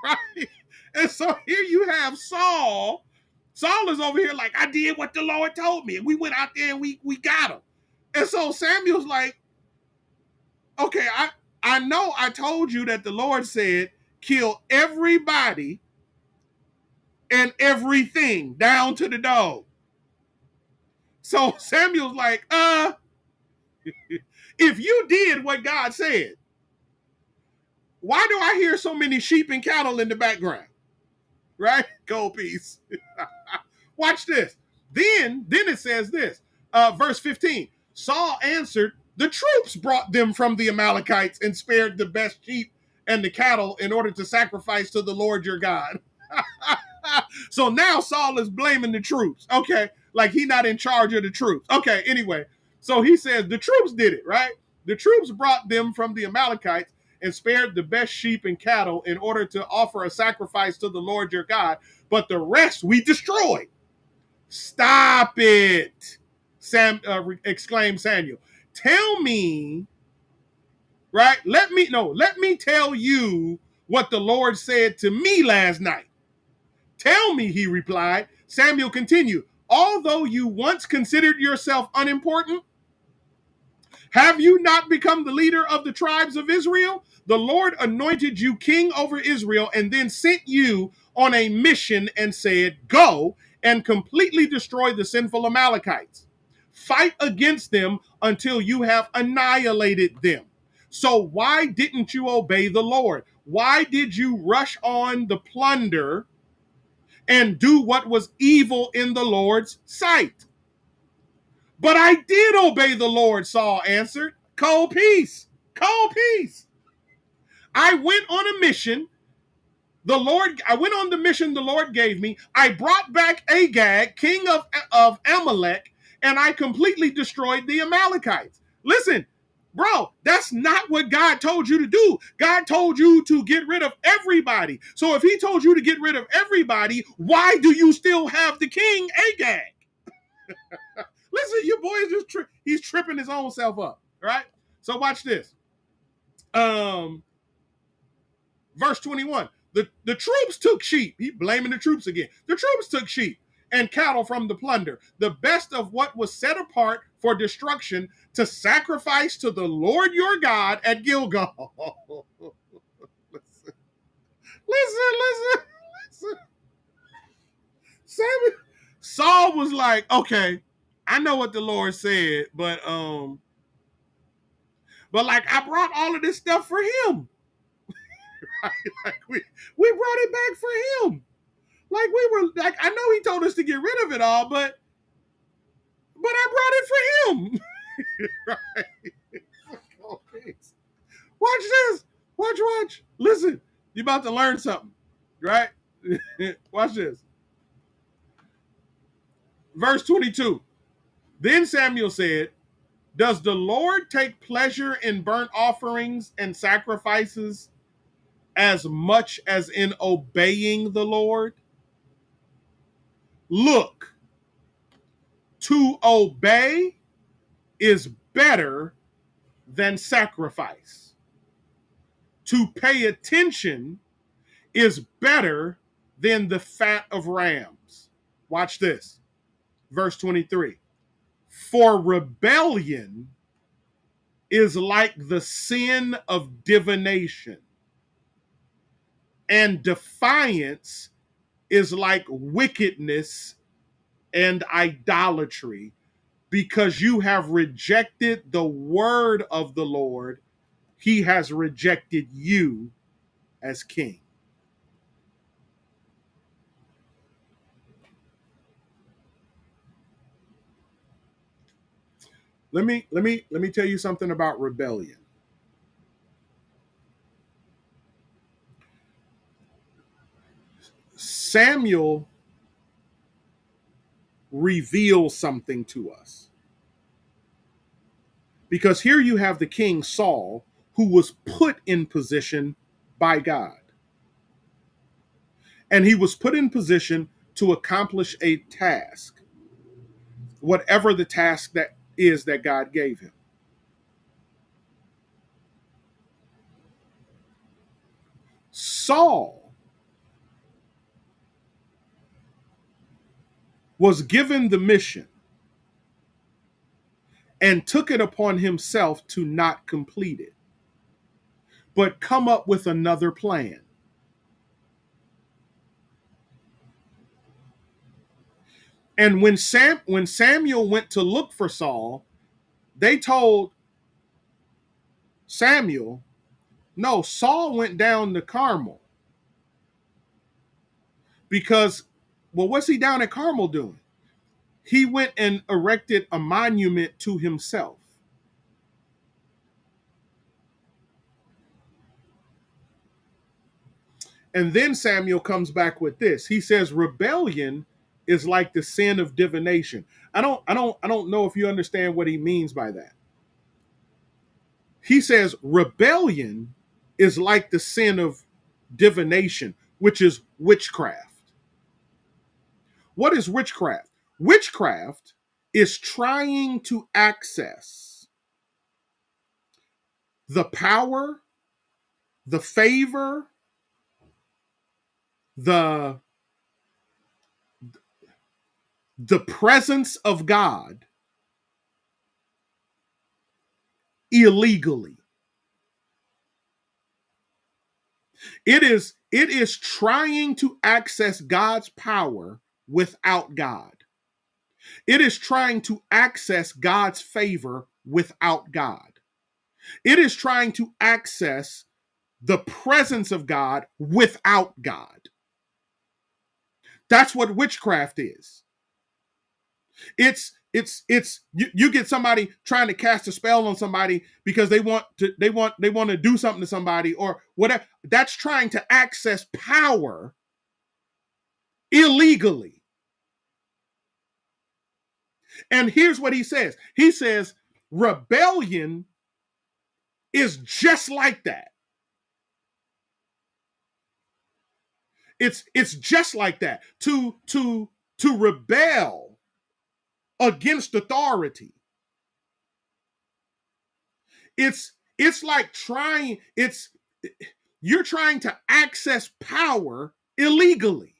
Right? And so here you have Saul. Saul is over here like, I did what the Lord told me. And we went out there and we got him. And so Samuel's like, okay, I know I told you that the Lord said, kill everybody and everything down to the dog. So Samuel's like, if you did what God said, why do I hear so many sheep and cattle in the background? Right? Gold piece. Watch this. Then it says this, verse 15. Saul answered, the troops brought them from the Amalekites and spared the best sheep and the cattle in order to sacrifice to the Lord your God. So now Saul is blaming the troops. Okay, like he not in charge of the troops. Okay, anyway. So he says the troops did it, right? The troops brought them from the Amalekites and spared the best sheep and cattle in order to offer a sacrifice to the Lord your God. But the rest we destroyed. Stop it, exclaimed Samuel. Tell me, right? Let me tell you what the Lord said to me last night. Tell me, he replied. Samuel continued, although you once considered yourself unimportant, have you not become the leader of the tribes of Israel? The Lord anointed you king over Israel and then sent you on a mission and said, go and completely destroy the sinful Amalekites. Fight against them until you have annihilated them. So why didn't you obey the Lord? Why did you rush on the plunder and do what was evil in the Lord's sight? But I did obey the Lord, Saul answered. Cold peace. I went on a mission. I went on the mission the Lord gave me. I brought back Agag, king of Amalek, and I completely destroyed the Amalekites. Listen, bro, that's not what God told you to do. God told you to get rid of everybody. So if he told you to get rid of everybody, why do you still have the king Agag? Listen, your boy is just he's tripping his own self up, right? So watch this. Verse 21. The troops took sheep. He blaming the troops again. The troops took sheep and cattle from the plunder, the best of what was set apart for destruction, to sacrifice to the Lord your God at Gilgal. Listen. Saul was like, okay, I know what the Lord said, but like I brought all of this stuff for him. Like we brought it back for him. Like we were like, I know he told us to get rid of it all, but I brought it for him. Right? Okay. Watch this. Watch. Listen, you're about to learn something, right? Watch this. Verse 22. Then Samuel said, does the Lord take pleasure in burnt offerings and sacrifices as much as in obeying the Lord? Look, to obey is better than sacrifice. To pay attention is better than the fat of rams. Watch this. Verse 23. For rebellion is like the sin of divination, and defiance is like wickedness and idolatry, because you have rejected the word of the Lord. He has rejected you as king. Let me tell you something about rebellion. Samuel reveals something to us. Because here you have the king Saul, who was put in position by God. And he was put in position to accomplish a task, whatever the task that is that God gave him. Saul was given the mission and took it upon himself to not complete it, but come up with another plan. And when Samuel went to look for Saul, they told Samuel, no, Saul went down to Carmel. Because, well, what's he down at Carmel doing? He went and erected a monument to himself. And then Samuel comes back with this. He says rebellion is like the sin of divination. I don't know if you understand what he means by that. He says rebellion is like the sin of divination, which is witchcraft. What is witchcraft? Witchcraft is trying to access the power, the favor, the presence of God illegally. It is trying to access God's power without God. It is trying to access God's favor without God. It is trying to access the presence of God without God. That's what witchcraft is. It's you get somebody trying to cast a spell on somebody because they want to do something to somebody or whatever. That's trying to access power illegally. And here's what he says. He says rebellion is just like that. It's just like that. To rebel against authority. It's like you're trying to access power illegally.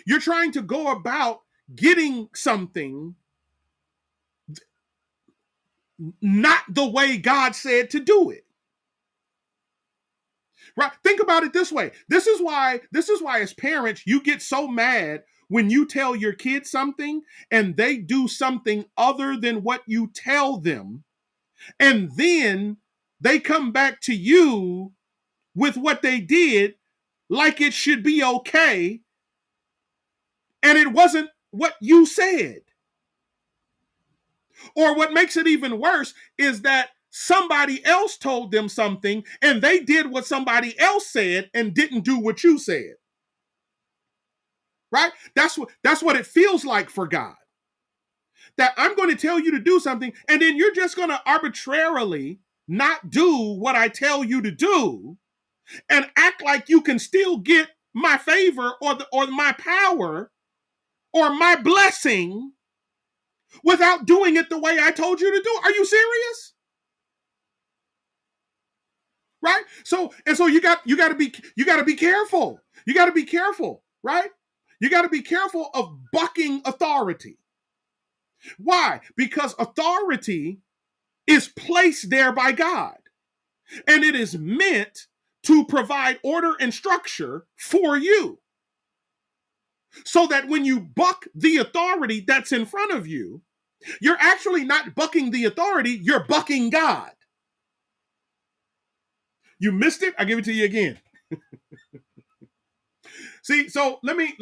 You're trying to go about getting something not the way God said to do it. Right? Think about it this way. This is why as parents you get so mad when you tell your kids something and they do something other than what you tell them, and then they come back to you with what they did like it should be okay, and it wasn't what you said. Or what makes it even worse is that somebody else told them something and they did what somebody else said and didn't do what you said. Right? That's what it feels like for God. That I'm going to tell you to do something and then you're just going to arbitrarily not do what I tell you to do and act like you can still get my favor or my power or my blessing without doing it the way I told you to do. Are you serious? Right? So you got to be careful. You got to be careful, right? You got to be careful of bucking authority. Why? Because authority is placed there by God, and it is meant to provide order and structure for you. So that when you buck the authority that's in front of you, you're actually not bucking the authority, you're bucking God. You missed it? I give it to you again. See, so let me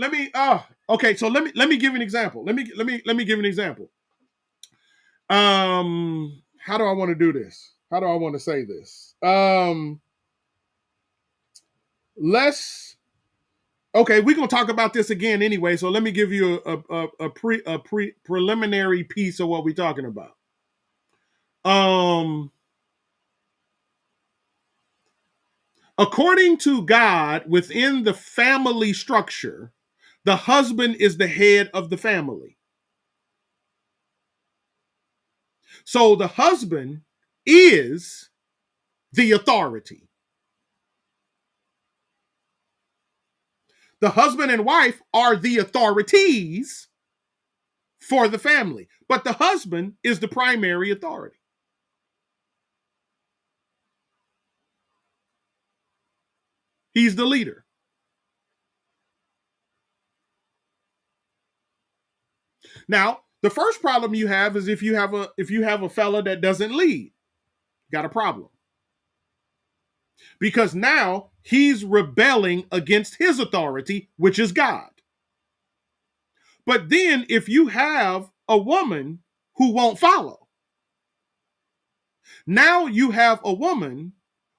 okay, so let me give you an example. Let me give an example. How do I want to do this? How do I want to say this? Let's Okay, we're gonna talk about this again anyway. So let me give you a preliminary piece of what we're talking about. Um, According to God, within the family structure, the husband is the head of the family. So the husband is the authority. The husband and wife are the authorities for the family, but the husband is the primary authority. He's the leader. Now, the first problem you have is if you have a fella that doesn't lead, got a problem. Because now he's rebelling against his authority, which is God. But then if you have a woman who won't follow, now you have a woman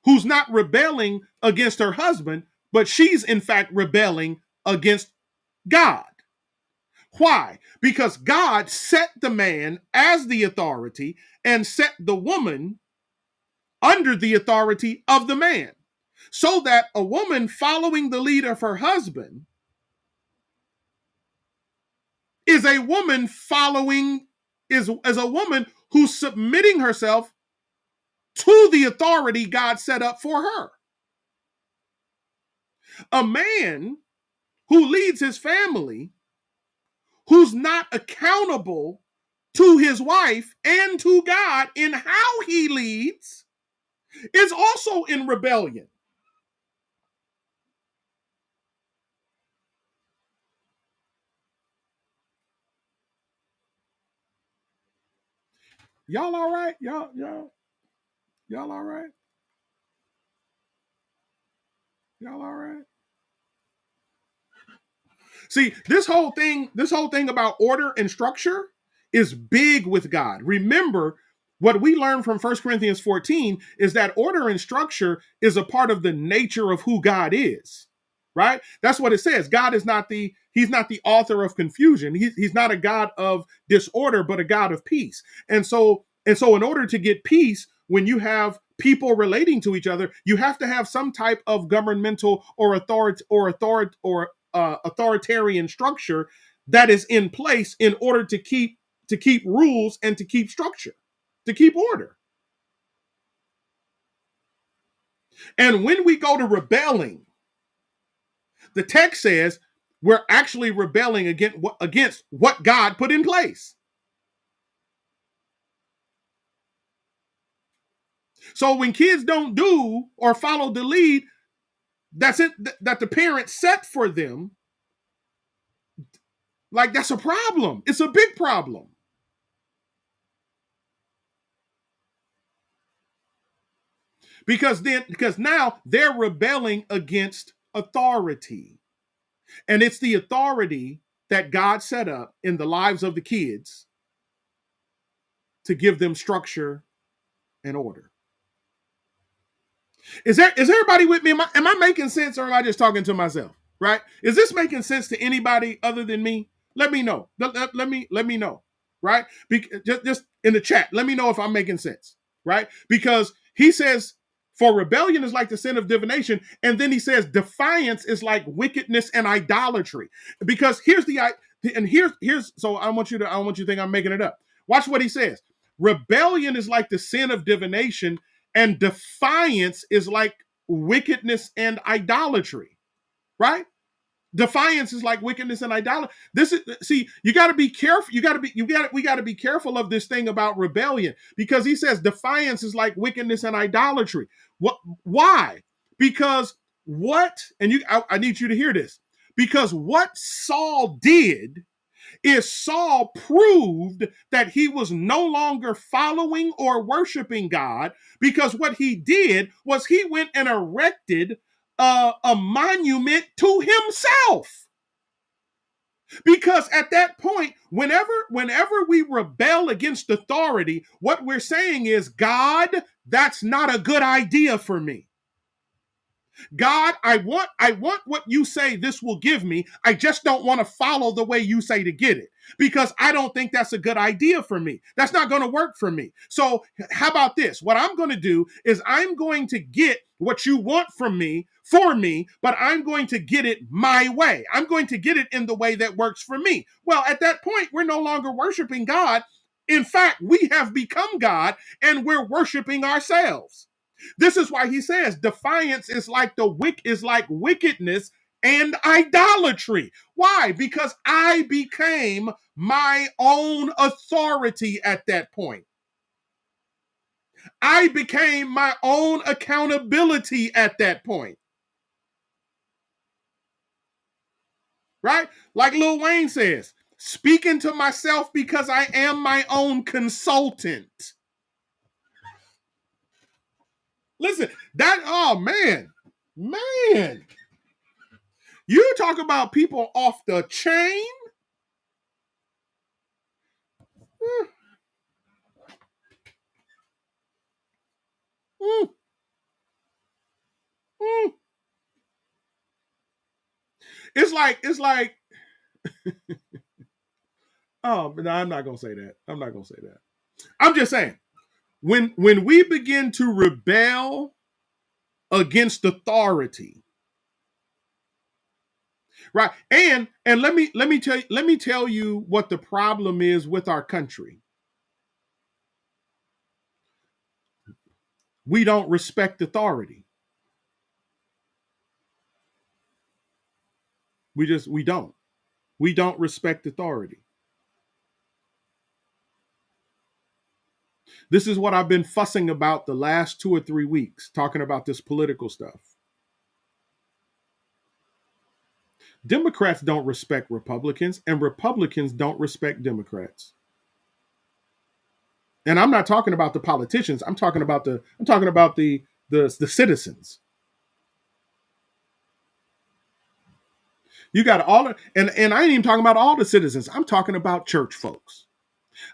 who's not rebelling against her husband, but she's in fact rebelling against God. Why? Because God set the man as the authority and set the woman under the authority of the man. So that a woman following the lead of her husband is a woman is a woman who's submitting herself to the authority God set up for her. A man who leads his family, who's not accountable to his wife and to God in how he leads, is also in rebellion. Y'all all right? Y'all all right? Y'all all right? See, this whole thing about order and structure is big with God. Remember, what we learn from 1 Corinthians 14 is that order and structure is a part of the nature of who God is. Right? That's what it says. God is he's not the author of confusion. He's not a God of disorder, but a God of peace. And so in order to get peace, when you have people relating to each other, you have to have some type of governmental or authoritarian structure that is in place in order to keep rules and to keep structure, to keep order. And when we go to rebelling, the text says we're actually rebelling against what God put in place. So when kids don't do or follow the lead that's it that the parents set for them, like, that's a problem. It's a big problem. Because now they're rebelling against authority. And it's the authority that God set up in the lives of the kids to give them structure and order. Is everybody with me? Am I making sense, or am I just talking to myself? Right? Is this making sense to anybody other than me? Let me know. Let me know. Right? Just in the chat, let me know if I'm making sense. Right? Because he says, for rebellion is like the sin of divination, and then he says defiance is like wickedness and idolatry. Because here's so I want you to think I'm making it up. Watch what he says. Rebellion is like the sin of divination, and defiance is like wickedness and idolatry, right? Defiance is like wickedness and idolatry. You got to be careful. We got to be careful of this thing about rebellion, because he says defiance is like wickedness and idolatry. Why? Because I need you to hear this. Because what Saul did is Saul proved that he was no longer following or worshiping God, because what he did was he went and erected a monument to himself. Because at that point, whenever we rebel against authority, what we're saying is, God, that's not a good idea for me. God, I want what you say this will give me. I just don't want to follow the way you say to get it because I don't think that's a good idea for me. That's not going to work for me. So how about this? What I'm going to do is I'm going to get what you want from me for me, but I'm going to get it my way. I'm going to get it in the way that works for me. Well, at that point, we're no longer worshiping God. In fact, we have become God and we're worshiping ourselves. This is why he says defiance is like wickedness and idolatry. Why? Because I became my own authority at that point. I became my own accountability at that point. Right? Like Lil Wayne says, speaking to myself because I am my own consultant. Listen, oh man. You talk about people off the chain. Mm, mm. It's like. Oh, no, I'm not gonna say that. I'm just saying when we begin to rebel against authority, right? And let me tell you what the problem is with our country. We don't respect authority. We don't. We don't respect authority. This is what I've been fussing about the last 2 or 3 weeks, talking about this political stuff. Democrats don't respect Republicans, and Republicans don't respect Democrats. And I'm not talking about the politicians. I'm talking about the citizens. You got and I ain't even talking about all the citizens. I'm talking about church folks.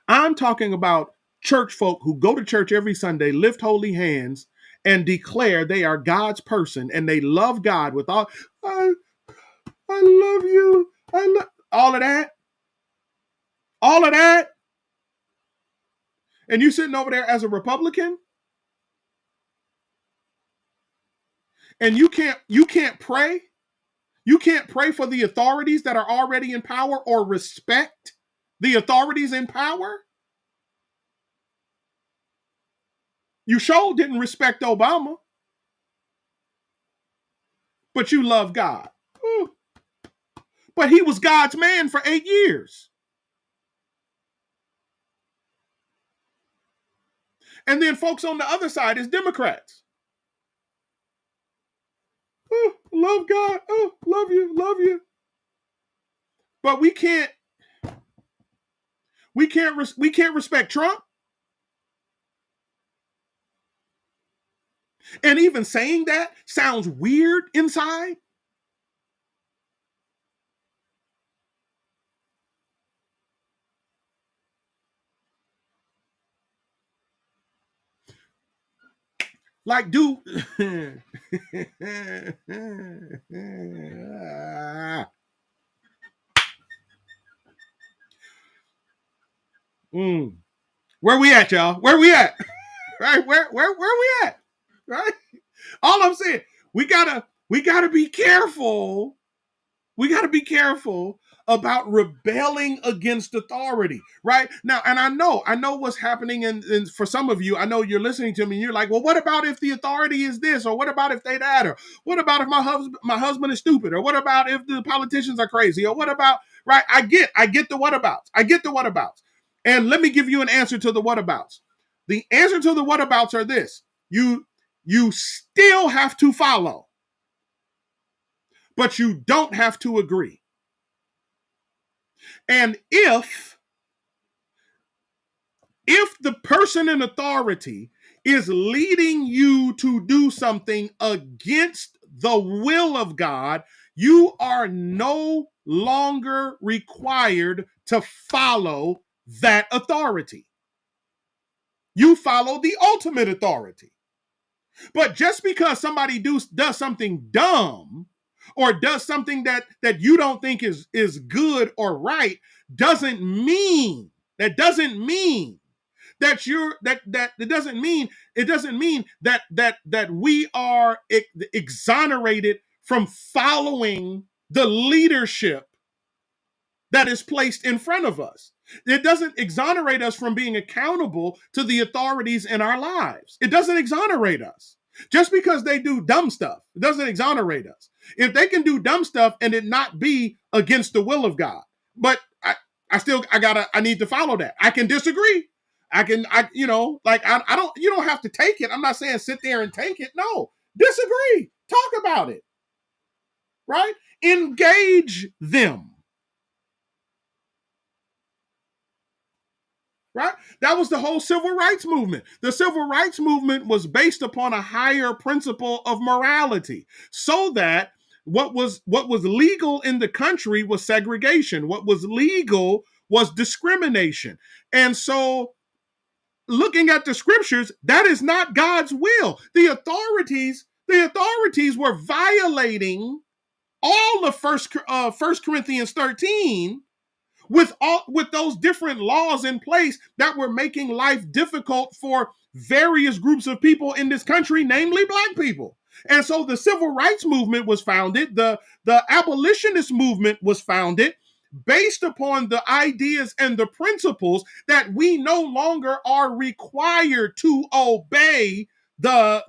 I'm talking about church folk who go to church every Sunday, lift holy hands, and declare they are God's person and they love God with all. I love you. I love all of that. All of that. And you sitting over there as a Republican, and you can't pray. You can't pray for the authorities that are already in power or respect the authorities in power. You sure didn't respect Obama, but you love God. Ooh. But he was God's man for 8 years. And then folks on the other side is Democrats. Oh, love God. Oh, love you. But we can't respect Trump. And even saying that sounds weird inside. Like, dude. Where we at, y'all? Where we at? Right? Where we at? Right? All I'm saying, we gotta be careful. We gotta be careful about rebelling against authority, right? Now, and I know what's happening, and for some of you, I know you're listening to me, and you're like, well, what about if the authority is this, or what about if they that, or what about if my husband is stupid, or what about if the politicians are crazy, or what about, right? I get the whatabouts. And let me give you an answer to the whatabouts. The answer to the whatabouts are this: you still have to follow, but you don't have to agree. And if the person in authority is leading you to do something against the will of God, You are no longer required to follow that authority. You follow the ultimate authority. But just because somebody does something dumb or does something that you don't think is good or right doesn't mean that you're that it doesn't mean that we are exonerated from following the leadership that is placed in front of us. It doesn't exonerate us from being accountable to the authorities in our lives. It doesn't exonerate us. Just because they do dumb stuff, it doesn't exonerate us. If they can do dumb stuff and it not be against the will of God, but I need to follow that. I can disagree. I you don't have to take it. I'm not saying sit there and take it. No, disagree. Talk about it. Right? Engage them. Right? That was the whole civil rights movement. The civil rights movement was based upon a higher principle of morality, so that what was legal in the country was segregation. What was legal was discrimination. And so, looking at the scriptures, that is not God's will. The authorities were violating all of First Corinthians 13 with those different laws in place that were making life difficult for various groups of people in this country, namely Black people. And so the civil rights movement was founded, the abolitionist movement was founded based upon the ideas and the principles that we no longer are required to obey the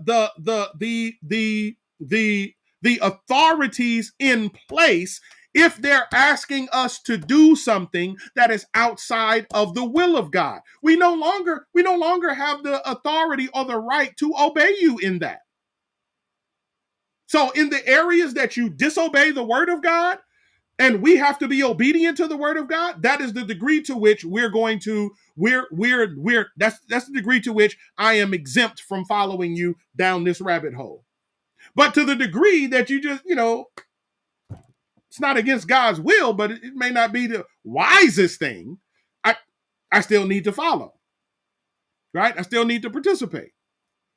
authorities in place if they're asking us to do something that is outside of the will of God. We no longer have the authority or the right to obey you in that. So in the areas that you disobey the word of God, and we have to be obedient to the word of God, that is the degree to which that's the degree to which I am exempt from following you down this rabbit hole. But to the degree that you just, it's not against God's will, but it may not be the wisest thing, I still need to follow, right? I still need to participate,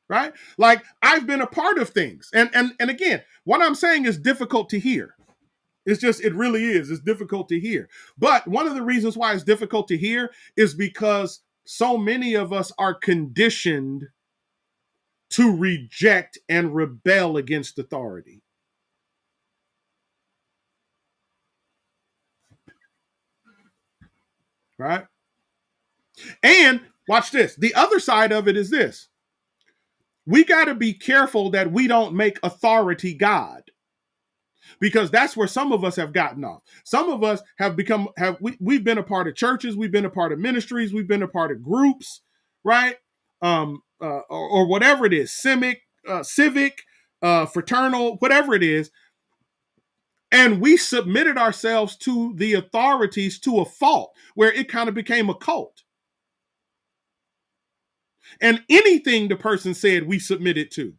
right? Like, I've been a part of things. And again, what I'm saying is difficult to hear. It really is. It's difficult to hear. But one of the reasons why it's difficult to hear is because so many of us are conditioned to reject and rebel against authority. Right? And watch this. The other side of it is this. We got to be careful that we don't make authority God, because that's where some of us have gotten off. Some of us we've been a part of churches, we've been a part of ministries, we've been a part of groups, right? Or whatever it is, civic, fraternal, whatever it is. And we submitted ourselves to the authorities to a fault where it kind of became a cult. And anything the person said, we submitted to.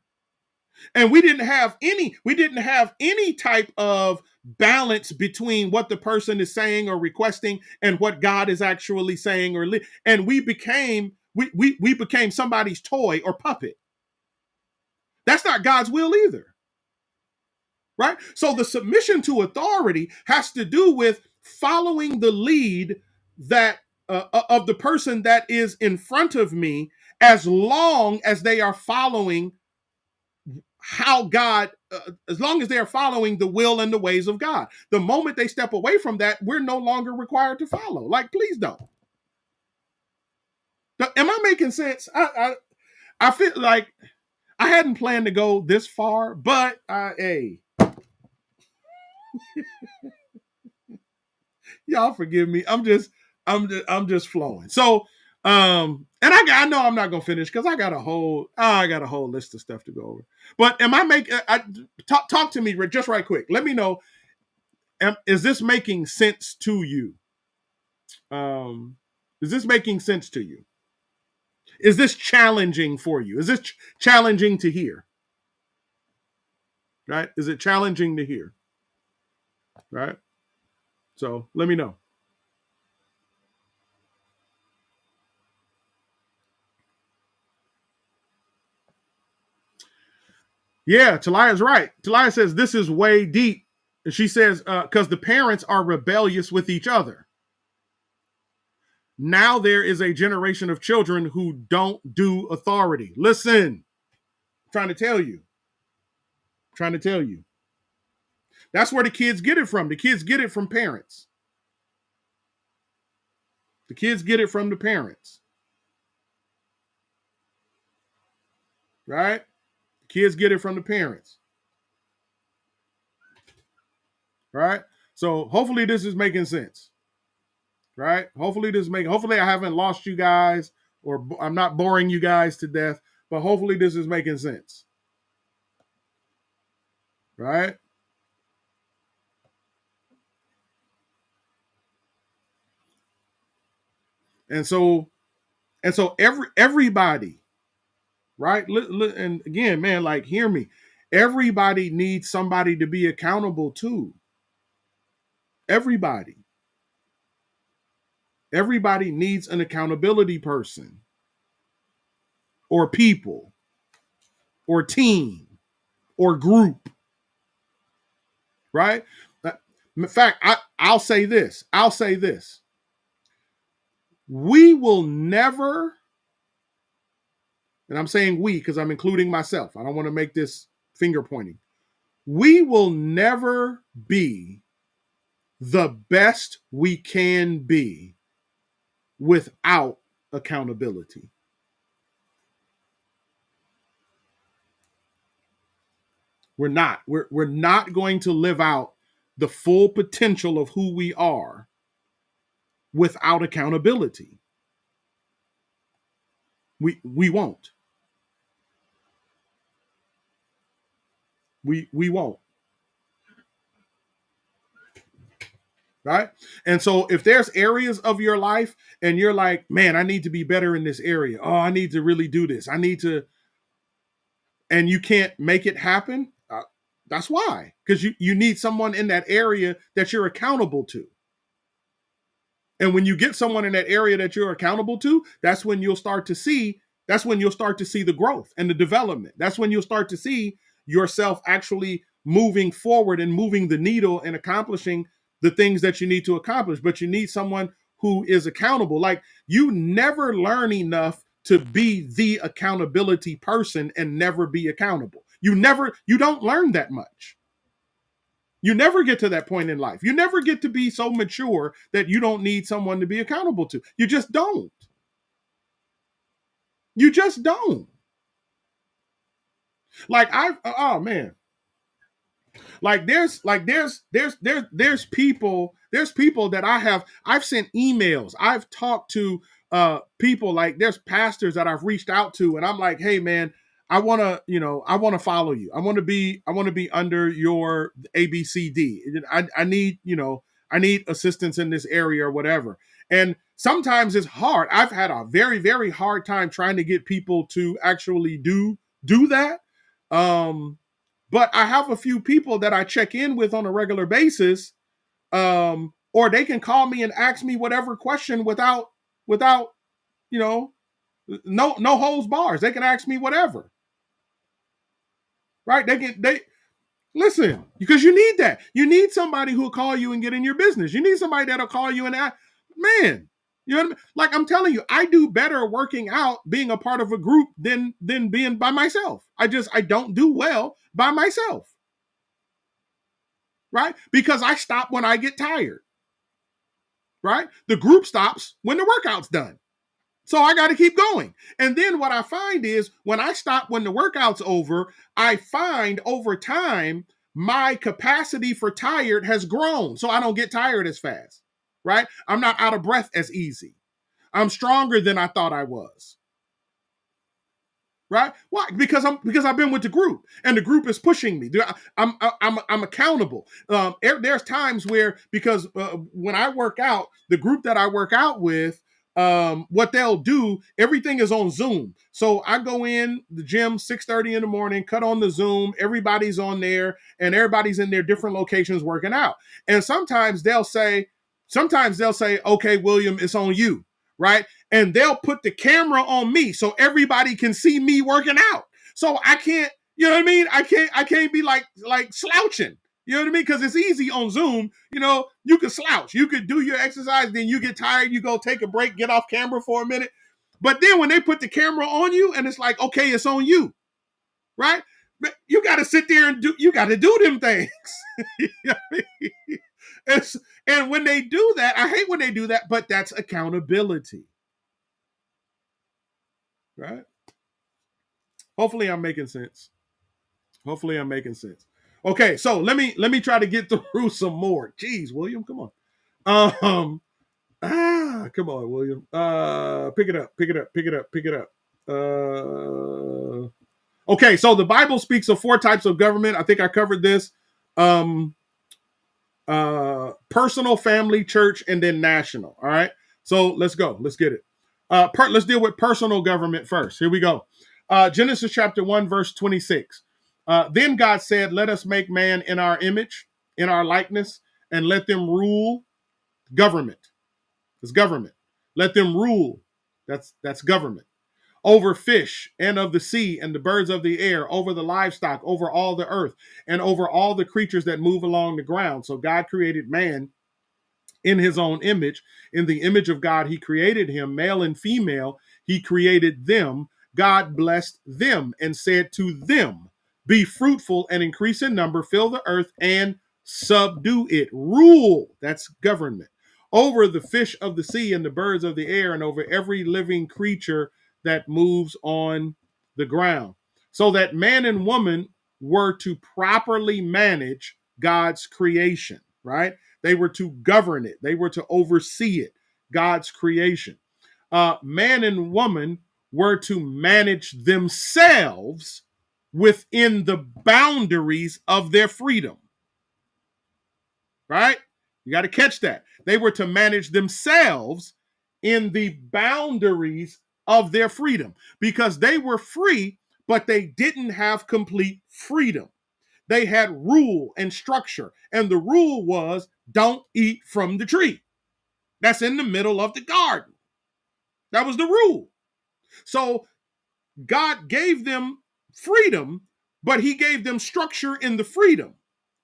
And we didn't have any type of balance between what the person is saying or requesting and what God is actually saying and we became somebody's toy or puppet. That's not God's will either. Right? So the submission to authority has to do with following the lead that of the person that is in front of me, as long as they are following as long as they are following the will and the ways of God. The moment they step away from that, we're no longer required to follow. Like, please don't. Am I making sense? I feel like I hadn't planned to go this far, but hey. Y'all forgive me. I'm just flowing. So, and I know I'm not gonna finish because I got a whole list of stuff to go over. But am I making? Talk to me just right quick. Let me know. Is this making sense to you? Is this making sense to you? Is this challenging for you? Is this challenging to hear? Right? Is it challenging to hear? Right? So let me know. Yeah, Talia's right. Talia says this is way deep. And she says, because the parents are rebellious with each other. Now there is a generation of children who don't do authority. Listen, I'm trying to tell you. I'm trying to tell you. That's where the kids get it from. The kids get it from parents. The kids get it from the parents. Right? The kids get it from the parents. Right? So hopefully this is making sense. Right? Hopefully I haven't lost you guys or I'm not boring you guys to death, but hopefully this is making sense. Right? And so everybody, right? And again, man, like hear me. Everybody needs somebody to be accountable to. Everybody. Everybody needs an accountability person or people or team or group, right? In fact, I'll say this. We will never, and I'm saying we because I'm including myself. I don't want to make this finger pointing. We will never be the best we can be without accountability. We're not. We're not going to live out the full potential of who we are without accountability. We won't. We won't. Right? And so if there's areas of your life and you're like, man, I need to be better in this area. Oh, I need to really do this. I need to, and you can't make it happen. That's why, because you need someone in that area that you're accountable to. And when you get someone in that area that you're accountable to, that's when you'll start to see the growth and the development. That's when you'll start to see yourself actually moving forward and moving the needle and accomplishing the things that you need to accomplish. But you need someone who is accountable. Like you never learn enough to be the accountability person and never be accountable. You don't learn that much. You never get to that point in life. You never get to be so mature that you don't need someone to be accountable to. You just don't. You just don't. Like oh man. There's people that I've sent emails. I've talked to people, like there's pastors that I've reached out to and I'm like, "Hey man, I want to follow you. I want to be under your ABCD. I need assistance in this area or whatever." And sometimes it's hard. I've had a very, very hard time trying to get people to actually do that. But I have a few people that I check in with on a regular basis, or they can call me and ask me whatever question without no holds bars. They can ask me whatever. Right? They listen, because you need that. You need somebody who'll call you and get in your business. You need somebody that'll call you and ask, man. You know what I mean? Like I'm telling you, I do better working out being a part of a group than being by myself. I don't do well by myself. Right? Because I stop when I get tired. Right? The group stops when the workout's done. So I got to keep going. And then what I find is when I stop when the workout's over, I find over time my capacity for tired has grown. So I don't get tired as fast. Right? I'm not out of breath as easy. I'm stronger than I thought I was. Right? Why? Because I've been with the group and the group is pushing me. I'm accountable. There's times where, because when I work out, the group that I work out with what they'll do, everything is on Zoom. So I go in the gym 6:30 in the morning, cut on the Zoom, everybody's on there, and everybody's in their different locations working out. And sometimes they'll say, okay, William, it's on you, right? And they'll put the camera on me so everybody can see me working out. So I can't, you know what I mean? I can't be like slouching. You know what I mean? Because it's easy on Zoom. You know, you can slouch. You could do your exercise, then you get tired, you go take a break, get off camera for a minute. But then when they put the camera on you and it's like, okay, it's on you, right? But you got to sit there and you got to do them things. You know what I mean? And when they do that, I hate when they do that, but that's accountability, right? Hopefully I'm making sense. Okay, so let me try to get through some more. Jeez, William, come on. Come on, William. Pick it up. Okay, so the Bible speaks of 4 types of government. I think I covered this. Personal, family, church, and then national. All right. So let's go. Let's get it. Let's deal with personal government first. Here we go. Genesis chapter 1, verse 26. Then God said, let us make man in our image, in our likeness, and let them rule government. It's government. Let them rule. That's government. Over fish and of the sea and the birds of the air, over the livestock, over all the earth, and over all the creatures that move along the ground. So God created man in his own image. In the image of God, he created him, male and female. He created them. God blessed them and said to them, be fruitful and increase in number, fill the earth and subdue it. Rule, that's government, over the fish of the sea and the birds of the air and over every living creature that moves on the ground. So that man and woman were to properly manage God's creation, right? They were to govern it. They were to oversee it, God's creation. Man and woman were to manage themselves within the boundaries of their freedom, right? You got to catch that. They were to manage themselves in the boundaries of their freedom because they were free, but they didn't have complete freedom. They had rule and structure, and the rule was don't eat from the tree. That's in the middle of the garden. That was the rule. So God gave them freedom, but he gave them structure in the freedom.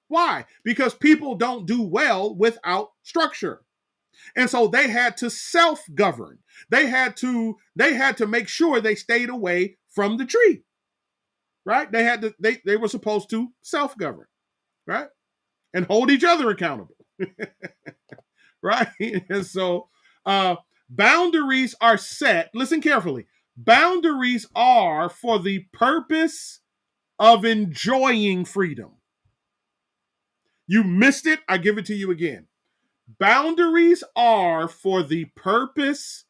Why? Because people don't do well without structure. And so they had to self-govern. They had to make sure they stayed away from the tree. Right? They were supposed to self-govern, right? And hold each other accountable. Right? And so boundaries are set. Listen carefully. Boundaries are for the purpose of enjoying freedom. You missed it. I give it to you again. Boundaries are for the purpose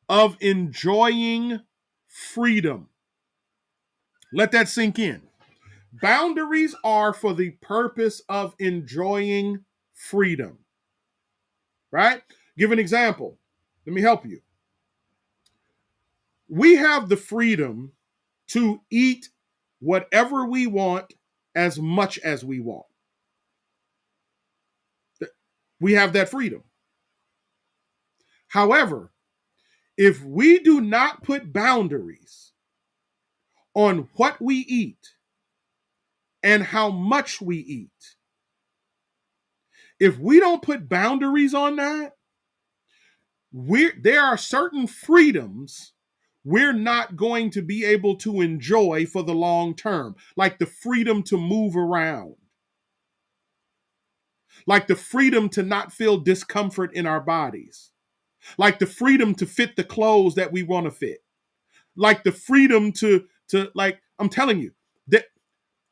of enjoying freedom. Let that sink in. Boundaries are for the purpose of enjoying freedom. Right? Give an example. Let me help you. We have the freedom to eat whatever we want as much as we want. We have that freedom. However, if we do not put boundaries on what we eat and how much we eat, if we don't put boundaries on that, there are certain freedoms we're not going to be able to enjoy for the long term, like the freedom to move around, like the freedom to not feel discomfort in our bodies, like the freedom to fit the clothes that we want to fit, like the freedom to like, I'm telling you, that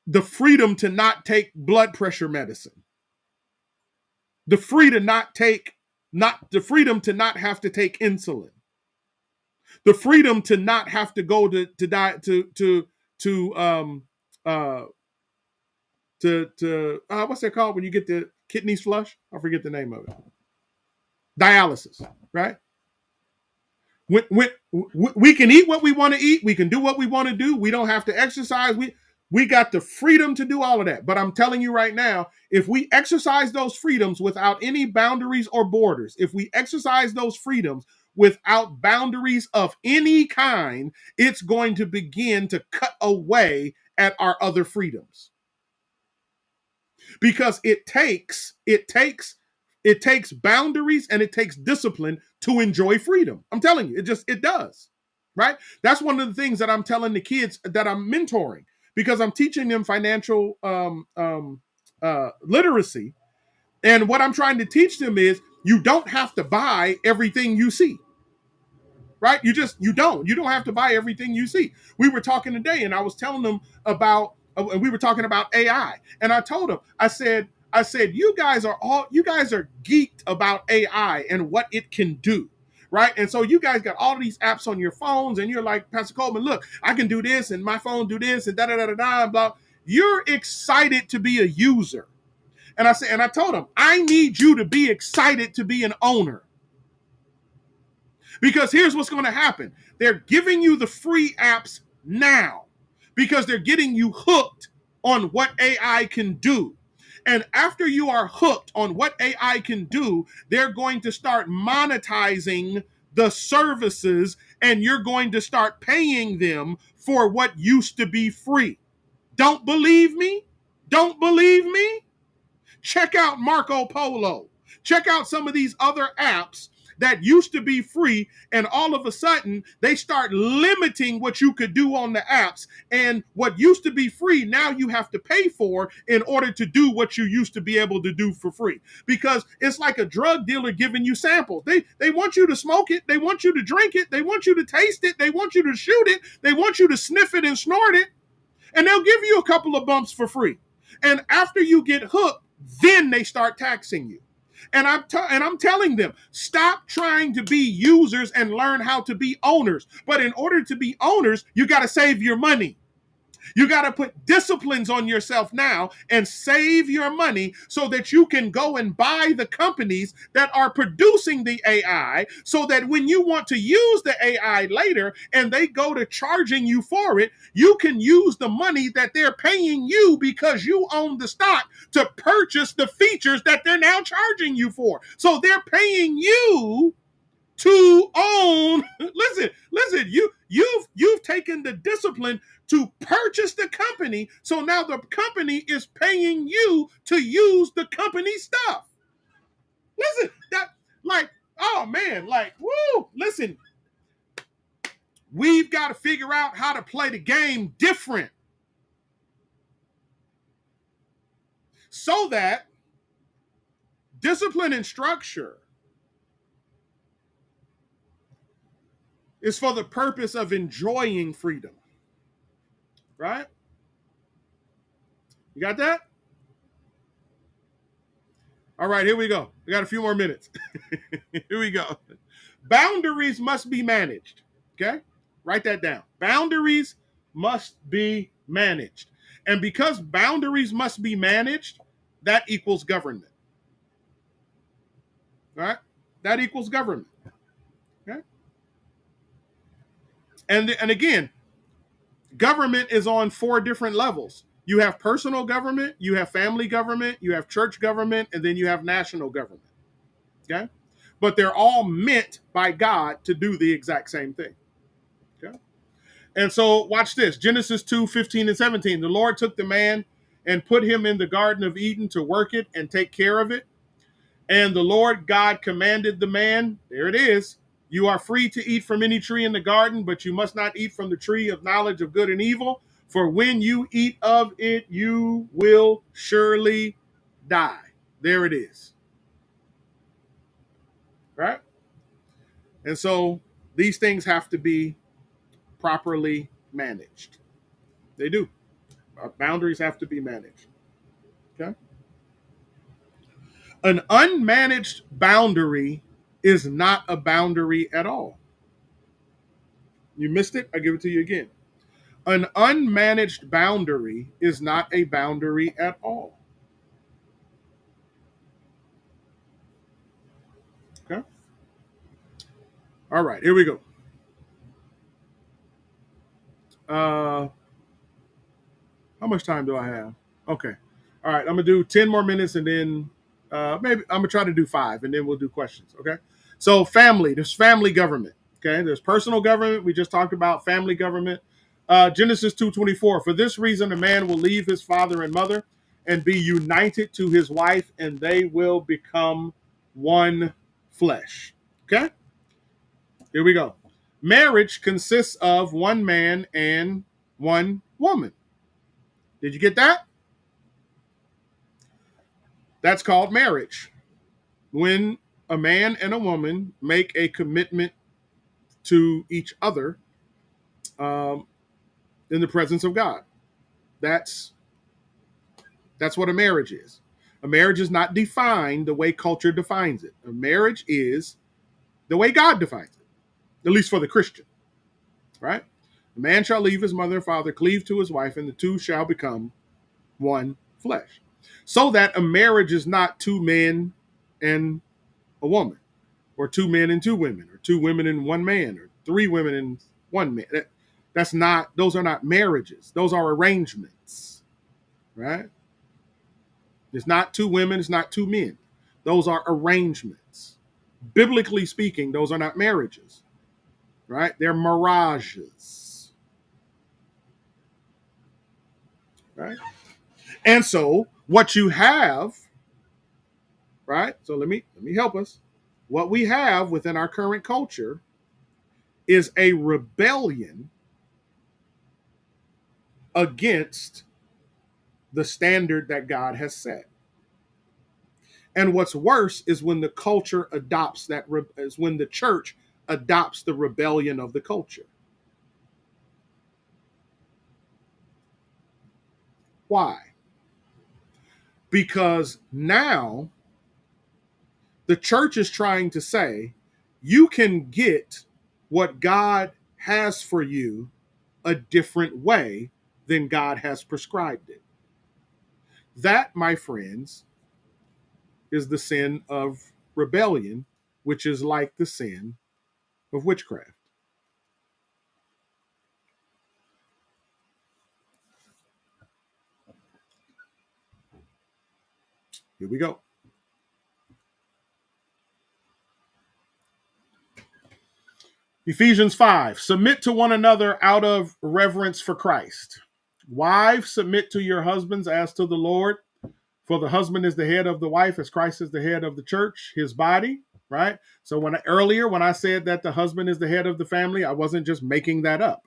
the freedom to not take blood pressure medicine, the freedom to not have to take insulin, the freedom to not have to go to die to what's that called when you get the kidneys flush? I forget the name of it. Dialysis, right? We can eat what we want to eat. We can do what we want to do. We don't have to exercise. We got the freedom to do all of that. But I'm telling you right now, if we exercise those freedoms without any boundaries or borders, if we exercise those freedoms without boundaries of any kind, it's going to begin to cut away at our other freedoms. Because it takes boundaries and it takes discipline to enjoy freedom. I'm telling you, it does. Right? That's one of the things that I'm telling the kids that I'm mentoring, because I'm teaching them financial literacy. And what I'm trying to teach them is you don't have to buy everything you see. Right? You don't have to buy everything you see. We were talking today and I was telling them about and we were talking about AI. And I told them, I said, you guys are geeked about AI and what it can do. Right. And so you guys got all of these apps on your phones and you're like, Pastor Coleman, look, I can do this and my phone do this and da da da da da blah. You're excited to be a user. And I told them, I need you to be excited to be an owner. Because here's what's going to happen. They're giving you the free apps now because they're getting you hooked on what AI can do. And after you are hooked on what AI can do, they're going to start monetizing the services and you're going to start paying them for what used to be free. Don't believe me? Don't believe me? Check out Marco Polo. Check out some of these other apps that used to be free, and all of a sudden they start limiting what you could do on the apps, and what used to be free now you have to pay for in order to do what you used to be able to do for free. Because it's like a drug dealer giving you samples. They want you to smoke it, they want you to drink it, they want you to taste it, they want you to shoot it, they want you to sniff it and snort it, and they'll give you a couple of bumps for free. And after you get hooked, then they start taxing you. And I'm telling them, stop trying to be users and learn how to be owners. But in order to be owners, you got to save your money. You got to put disciplines on yourself now and save your money so that you can go and buy the companies that are producing the AI, so that when you want to use the AI later and they go to charging you for it, you can use the money that they're paying you because you own the stock to purchase the features that they're now charging you for. So they're paying you to own. Listen, you've taken the discipline to purchase the company, so now the company is paying you to use the company stuff. Listen, that, like, oh man, like, woo, listen, we've got to figure out how to play the game different so that discipline and structure is for the purpose of enjoying freedom. Right? You got that? All right, here we go. We got a few more minutes. Here we go. Boundaries must be managed. Okay? Write that down. Boundaries must be managed. And because boundaries must be managed, that equals government. All right? That equals government. Okay? And again, government is on 4 different levels. You have personal government, you have family government, you have church government, and then you have national government. Okay? But they're all meant by God to do the exact same thing. Okay? And so watch this. Genesis 2:15-17. The Lord took the man and put him in the Garden of Eden to work it and take care of it. And the Lord God commanded the man, there it is, you are free to eat from any tree in the garden, but you must not eat from the tree of knowledge of good and evil. For when you eat of it, you will surely die. There it is. Right? And so these things have to be properly managed. They do. Our boundaries have to be managed. Okay? An unmanaged boundary is not a boundary at all. You missed it? I give it to you again. An unmanaged boundary is not a boundary at all. Okay? All right, here we go. How much time do I have? Okay. All right. I'm gonna do 10 more minutes, and then maybe I'm gonna try to do 5, and then we'll do questions. Okay. So family. There's family government. Okay. There's personal government. We just talked about family government. Genesis 2:24. For this reason, a man will leave his father and mother and be united to his wife, and they will become one flesh. Okay. Here we go. Marriage consists of one man and one woman. Did you get that? That's called marriage. When a man and a woman make a commitment to each other um, in the presence of God. That's what a marriage is. A marriage is not defined the way culture defines it. A marriage is the way God defines it, at least for the Christian, right? A man shall leave his mother and father, cleave to his wife, and the two shall become one flesh. So that a marriage is not two men and a woman, or two men and two women, or two women and one man, or three women and one man. Those are not marriages. Those are arrangements, right? It's not two women, it's not two men. Those are arrangements. Biblically speaking, those are not marriages, right? They're mirages, right? And so what you have, right? So let me help us. What we have within our current culture is a rebellion against the standard that God has set. And what's worse is when the culture adopts that, is when the church adopts the rebellion of the culture. Why? Because now the church is trying to say you can get what God has for you a different way than God has prescribed it. That, my friends, is the sin of rebellion, which is like the sin of witchcraft. Here we go. Ephesians 5, submit to one another out of reverence for Christ. Wives, submit to your husbands as to the Lord. For the husband is the head of the wife, as Christ is the head of the church, his body, right? So when I said that the husband is the head of the family, I wasn't just making that up.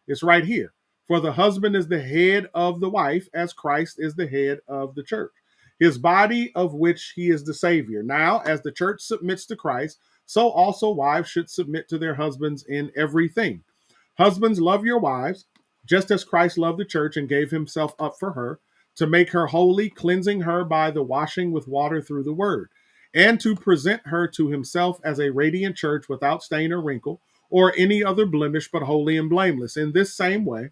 It's right here. For the husband is the head of the wife, as Christ is the head of the church, his body, of which he is the Savior. Now, as the church submits to Christ, so also wives should submit to their husbands in everything. Husbands, love your wives, just as Christ loved the church and gave himself up for her, to make her holy, cleansing her by the washing with water through the word, and to present her to himself as a radiant church without stain or wrinkle, or any other blemish, but holy and blameless. In this same way,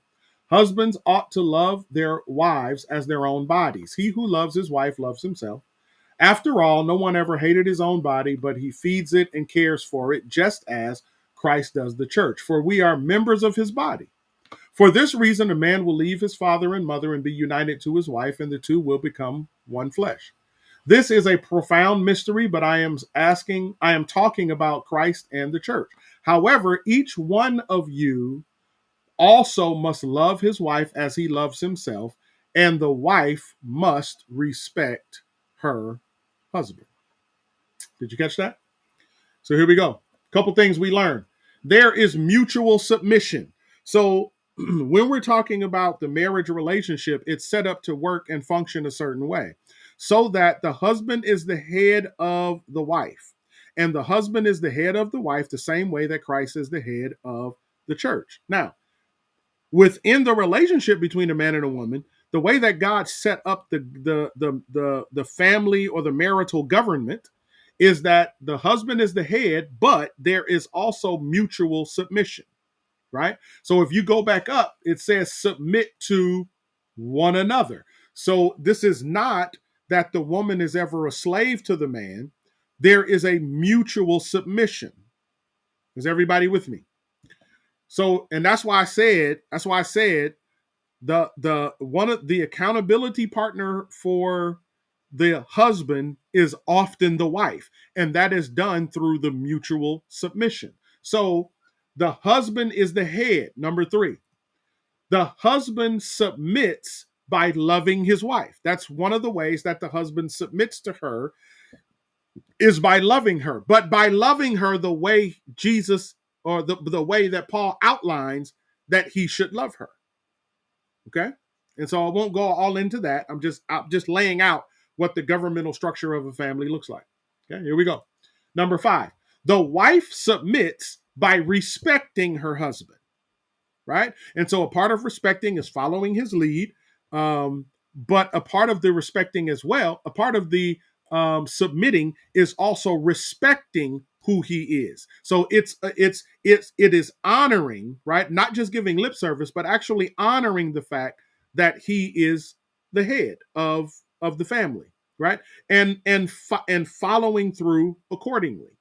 husbands ought to love their wives as their own bodies. He who loves his wife loves himself. After all, no one ever hated his own body, but he feeds it and cares for it, just as Christ does the church. For we are members of his body. For this reason, a man will leave his father and mother and be united to his wife, and the two will become one flesh. This is a profound mystery, but I am talking about Christ and the church. However, each one of you also must love his wife as he loves himself, and the wife must respect her husband. Did you catch that? So here we go. A couple things we learned. There is mutual submission. So when we're talking about the marriage relationship, it's set up to work and function a certain way, so that the husband is the head of the wife, and the husband is the head of the wife the same way that Christ is the head of the church. Now, within the relationship between a man and a woman, the way that God set up the family or the marital government is that the husband is the head, but there is also mutual submission, right? So if you go back up, it says submit to one another. So this is not that the woman is ever a slave to the man. There is a mutual submission. Is everybody with me? So, and that's why I said the one of the accountability partner for the husband is often the wife, and that is done through the mutual submission. So the husband is the head. Number 3, the husband submits by loving his wife. That's one of the ways that the husband submits to her, is by loving her, but by loving her the way Jesus, or the way that Paul outlines that he should love her. Okay. And so I won't go all into that. I'm just laying out what the governmental structure of a family looks like. Okay, here we go. Number 5, the wife submits by respecting her husband, right? And so a part of respecting is following his lead, but a part of the respecting as well, a part of the submitting is also respecting who he is. So it is honoring, right? Not just giving lip service, but actually honoring the fact that he is the head of the family, right? And following through accordingly,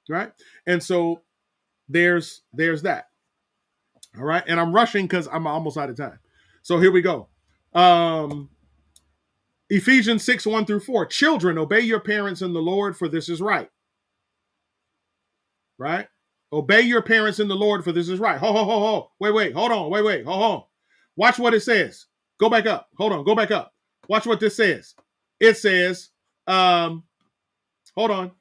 right? And so there's that. All right, and I'm rushing because I'm almost out of time. So here we go. Ephesians 6:1-4. Children, obey your parents in the Lord, for this is right. Right? Obey your parents in the Lord, for this is right. Ho, ho, ho, ho. Wait, hold on. Wait, ho, ho. Watch what it says. Go back up. Hold on, go back up. Watch what this says. It says, hold on.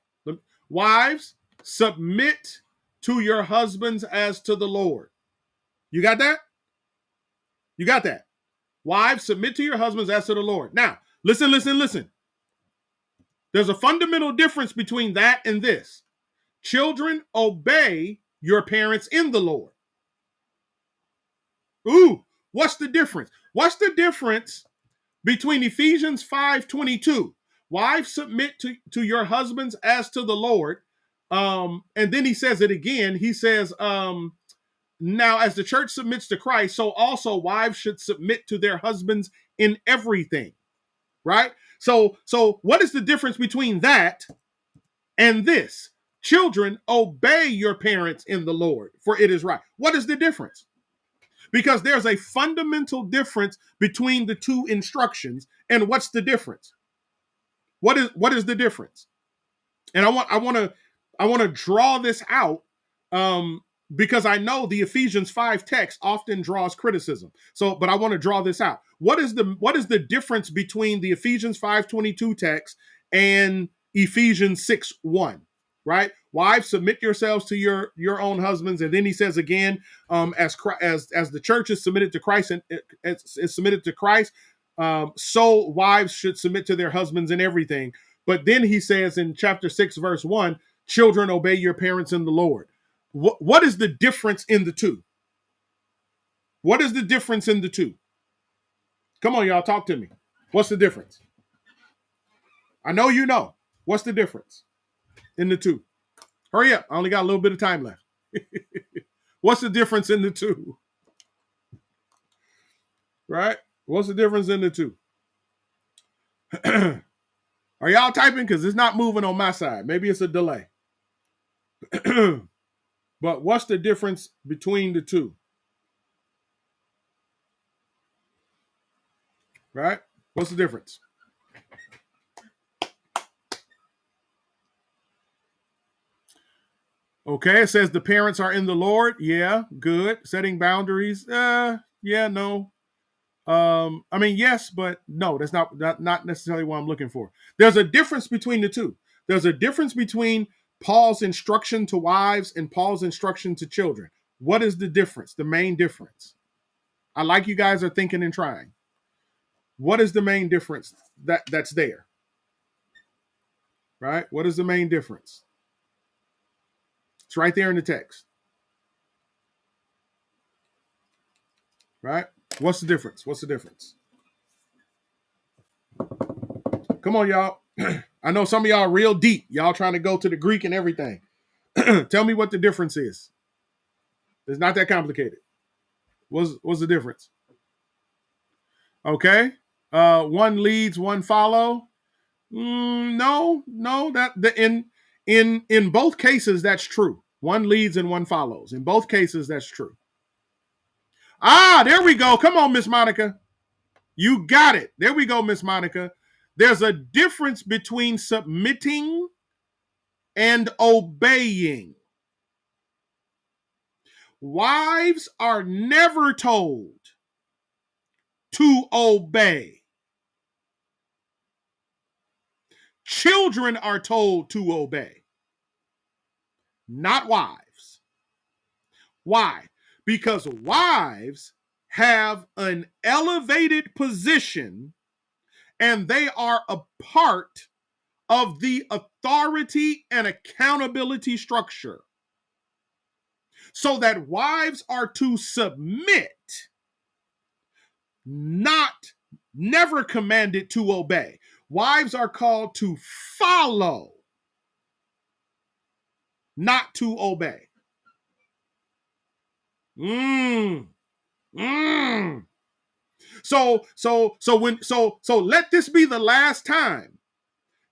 Wives, submit to your husbands as to the Lord. You got that? You got that? Wives, submit to your husbands as to the Lord. Now, listen. There's a fundamental difference between that and this. Children, obey your parents in the Lord. Ooh, what's the difference? What's the difference between Ephesians 5:22? Wives, submit to your husbands as to the Lord. And then he says it again. He says, now, as the church submits to Christ, so also wives should submit to their husbands in everything, right? So what is the difference between that and this? Children, obey your parents in the Lord, for it is right. What is the difference? Because there's a fundamental difference between the two instructions. And what's the difference? What is the difference? And I want to draw this out, because I know the Ephesians 5 text often draws criticism. So, but I want to draw this out. What is the difference between the Ephesians 5:22 text and Ephesians 6:1? Right? Wives, submit yourselves to your own husbands. And then he says again, as the church is submitted to Christ and is submitted to Christ, so wives should submit to their husbands in everything. But then he says in chapter 6, verse 1, children, obey your parents in the Lord. What is the difference in the two? What is the difference in the two? Come on, y'all, talk to me. What's the difference? I know you know. What's the difference in the two? Hurry up. I only got a little bit of time left. What's the difference in the two? Right? What's the difference in the two? Are y'all typing? Because it's not moving on my side. Maybe it's a delay. But what's the difference between the two? Right? What's the difference? Okay, it says the parents are in the Lord. Yeah, good. Setting boundaries. Yeah, no. I mean, yes, but no, that's not necessarily what I'm looking for. There's a difference between the two. There's a difference between Paul's instruction to wives and Paul's instruction to children. What is the difference? The main difference. I like you guys are thinking and trying. What is the main difference that's there? Right? What is the main difference? It's right there in the text. Right? What's the difference? What's the difference? Come on, y'all. I know some of y'all are real deep. Y'all trying to go to the Greek and everything. Tell me what the difference is. It's not that complicated. What's the difference? Okay. One leads, one follow. No. In both cases, that's true. One leads and one follows. In both cases, that's true. Ah, there we go. Come on, Miss Monica. You got it. There we go, Miss Monica. There's a difference between submitting and obeying. Wives are never told to obey. Children are told to obey, not wives. Why? Because wives have an elevated position and they are a part of the authority and accountability structure. So that wives are to submit, never commanded to obey. Wives are called to follow, not to obey. So let this be the last time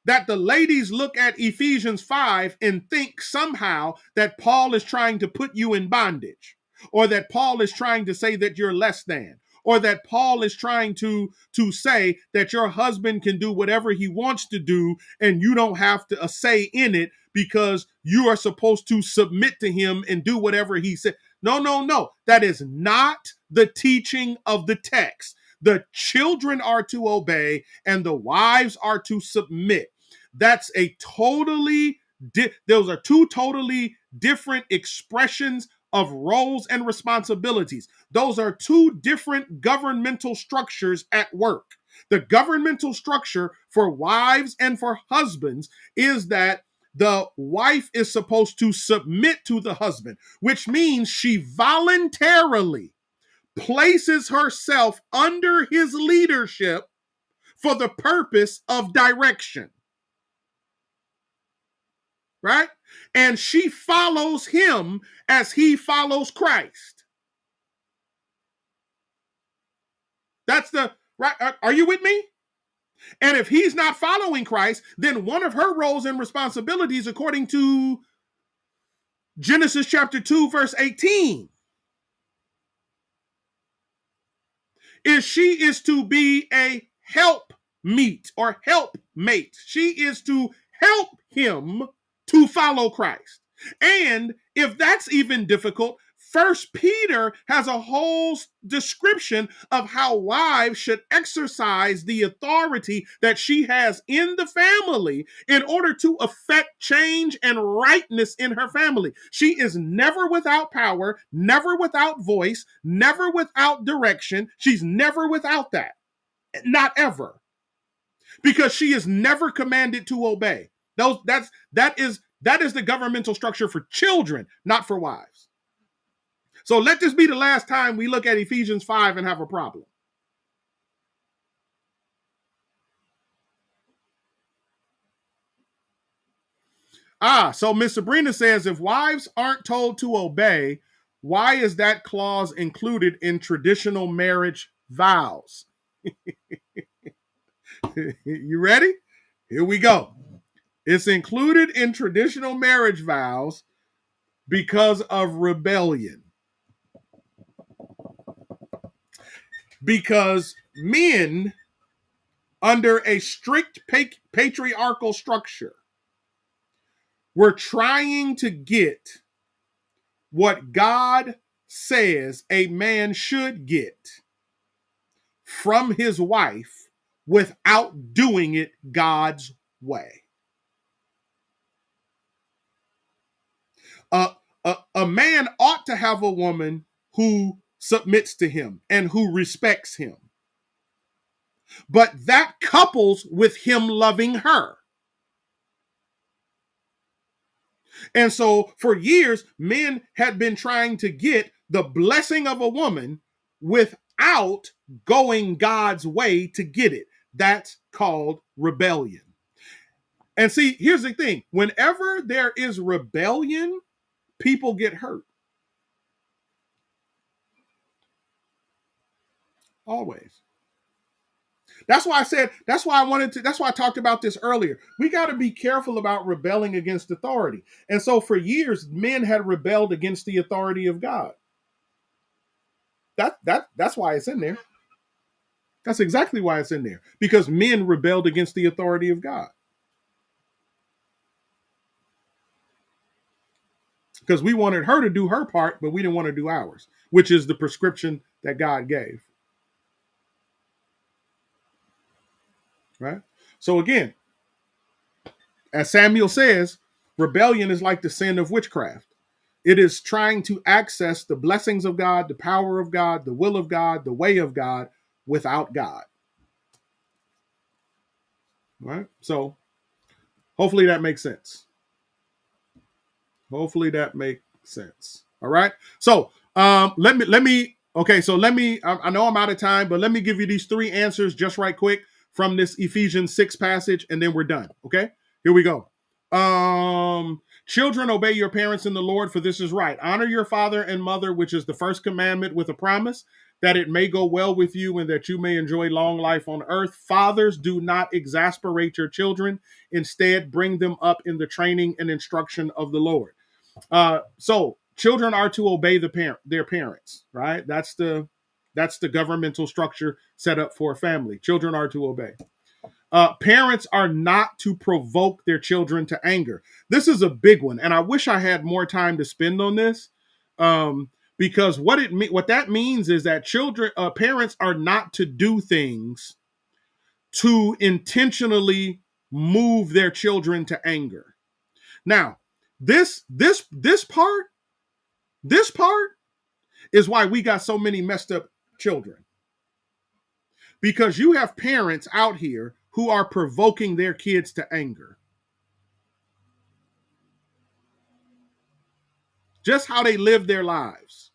that the ladies look at Ephesians 5 and think somehow that Paul is trying to put you in bondage, or that Paul is trying to say that you're less than, or that Paul is trying to say that your husband can do whatever he wants to do and you don't have to a say in it because you are supposed to submit to him and do whatever he said. No. That is not the teaching of the text. The children are to obey and the wives are to submit. That's those are two totally different expressions of roles and responsibilities. Those are two different governmental structures at work. The governmental structure for wives and for husbands is that the wife is supposed to submit to the husband, which means she voluntarily places herself under his leadership for the purpose of direction. Right? And she follows him as he follows Christ. That's the right. Are you with me? And if he's not following Christ, then one of her roles and responsibilities, according to Genesis chapter 2, verse 18, is she is to be a helpmeet or helpmate. She is to help him to follow Christ. And if that's even difficult, First Peter has a whole description of how wives should exercise the authority that she has in the family in order to effect change and rightness in her family. She is never without power, never without voice, never without direction. She's never without that. Not ever. Because she is never commanded to obey. That is the governmental structure for children, not for wives. So let this be the last time we look at Ephesians 5 and have a problem. So Miss Sabrina says, if wives aren't told to obey, why is that clause included in traditional marriage vows? You ready? Here we go. It's included in traditional marriage vows because of rebellion. Because men, under a strict patriarchal structure, were trying to get what God says a man should get from his wife without doing it God's way. A man ought to have a woman who submits to him and who respects him. But that couples with him loving her. And so for years, men had been trying to get the blessing of a woman without going God's way to get it. That's called rebellion. And see, here's the thing. Whenever there is rebellion, people get hurt. Always. That's why I said, that's why I talked about this earlier. We got to be careful about rebelling against authority. And so for years, men had rebelled against the authority of God. That's why it's in there. That's exactly why it's in there. Because men rebelled against the authority of God. Because we wanted her to do her part, but we didn't want to do ours, which is the prescription that God gave. Right? So again, as Samuel says, rebellion is like the sin of witchcraft. It is trying to access the blessings of God, the power of God, the will of God, the way of God without God. Right? So hopefully that makes sense. Hopefully that makes sense. All right. So let me okay, so I know I'm out of time, but let me give you these three answers just right quick from this Ephesians 6 passage, and then we're done. Okay, here we go. Children, obey your parents in the Lord, for this is right. Honor your father and mother, which is the first commandment, with a promise that it may go well with you and that you may enjoy long life on earth. Fathers, do not exasperate your children. Instead, bring them up in the training and instruction of the Lord. So children are to obey their parents, right? That's the governmental structure set up for a family. Children are to obey. Parents are not to provoke their children to anger. This is a big one, and I wish I had more time to spend on this, because what that means is that parents are not to do things to intentionally move their children to anger. Now, this part is why we got so many messed up children. Because you have parents out here who are provoking their kids to anger. Just how they live their lives.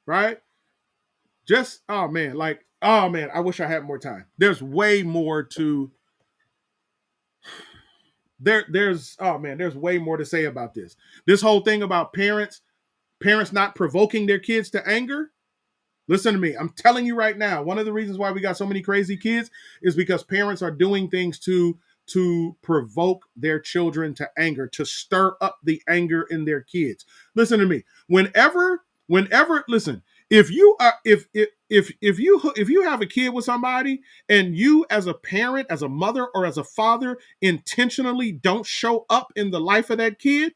Right? Just, oh man, I wish I had more time. There's way more to there's way more to say about this. This whole thing about parents not provoking their kids to anger. Listen to me. I'm telling you right now, one of the reasons why we got so many crazy kids is because parents are doing things to provoke their children to anger, to stir up the anger in their kids. Listen to me. Whenever listen, if you have a kid with somebody and you as a parent, as a mother or as a father intentionally don't show up in the life of that kid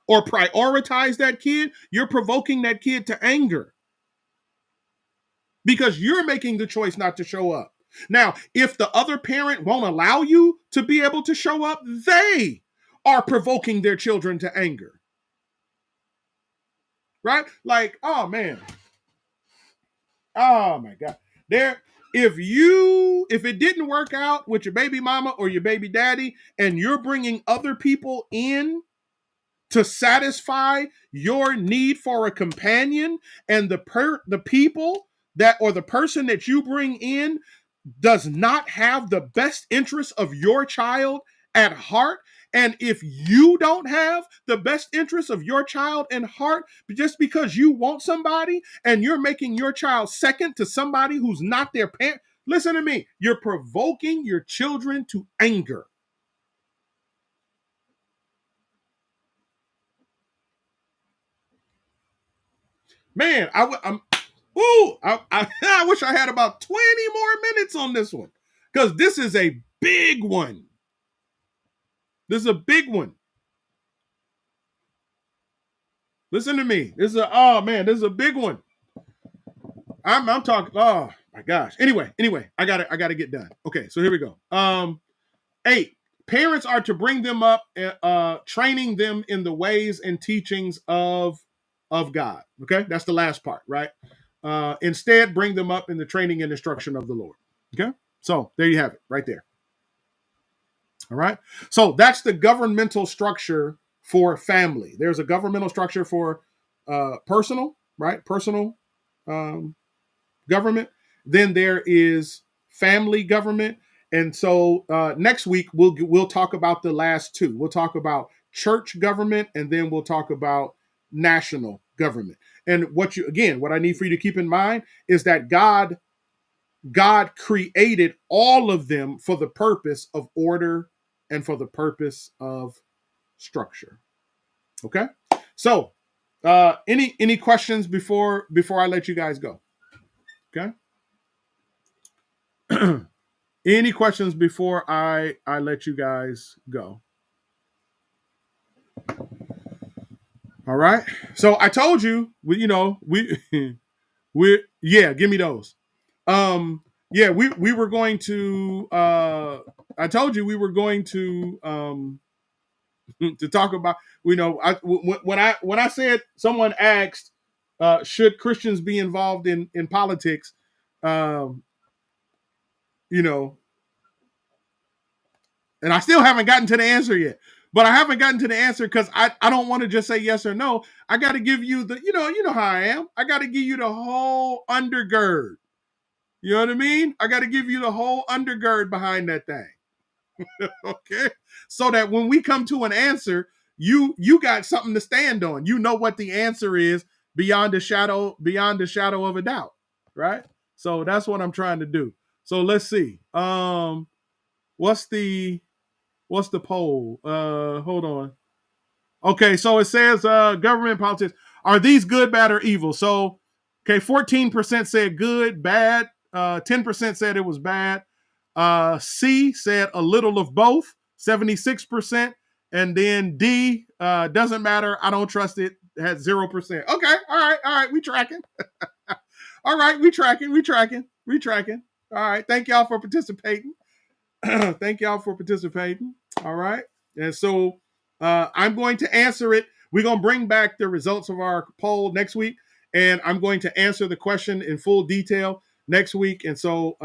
or prioritize that kid, you're provoking that kid to anger. Because you're making the choice not to show up. Now, if the other parent won't allow you to be able to show up, they are provoking their children to anger. Right? Like, oh man. Oh my God. If it didn't work out with your baby mama or your baby daddy and you're bringing other people in to satisfy your need for a companion, and the people that or the person that you bring in does not have the best interest of your child at heart, and if you don't have the best interest of your child in heart, just because you want somebody and you're making your child second to somebody who's not their parent, listen to me, you're provoking your children to anger. Man, I wish I had about 20 more minutes on this one, because this is a big one. This is a big one. Listen to me. This is a big one. I'm talking. Oh my gosh. Anyway, I gotta get done. Okay, so here we go. 8. Parents are to bring them up, training them in the ways and teachings of God. Okay, that's the last part, right? Instead, bring them up in the training and instruction of the Lord. Okay, so there you have it, right there. All right, so that's the governmental structure for family. There's a governmental structure for personal, right? Personal government. Then there is family government. And so next week we'll talk about the last two. We'll talk about church government, and then we'll talk about national government. And what I need for you to keep in mind is that God created all of them for the purpose of order and for the purpose of structure. Okay? So, any questions before I let you guys go? Okay? Any questions before I let you guys go? All right. So I told you, we we give me those. We were going to. I told you we were going to talk about. When I said someone asked, should Christians be involved in politics? Um, you know, and I still haven't gotten to the answer yet. But I haven't gotten to the answer because I don't want to just say yes or no. I got to give you you know how I am. I got to give you the whole undergird. You know what I mean? I got to give you the whole undergird behind that thing. Okay? So that when we come to an answer, you got something to stand on. You know what the answer is beyond the shadow of a doubt, right? So that's what I'm trying to do. So let's see. What's the poll? Hold on. Okay, so it says government politics. Are these good, bad, or evil? So, okay, 14% said good, bad. 10% said it was bad. C said a little of both, 76%. And then D, doesn't matter. I don't trust it. Had 0%. Okay, all right. We tracking. All right, we tracking. All right, thank y'all for participating. Thank y'all for participating. All right. And so I'm going to answer it. We're going to bring back the results of our poll next week. And I'm going to answer the question in full detail next week. And so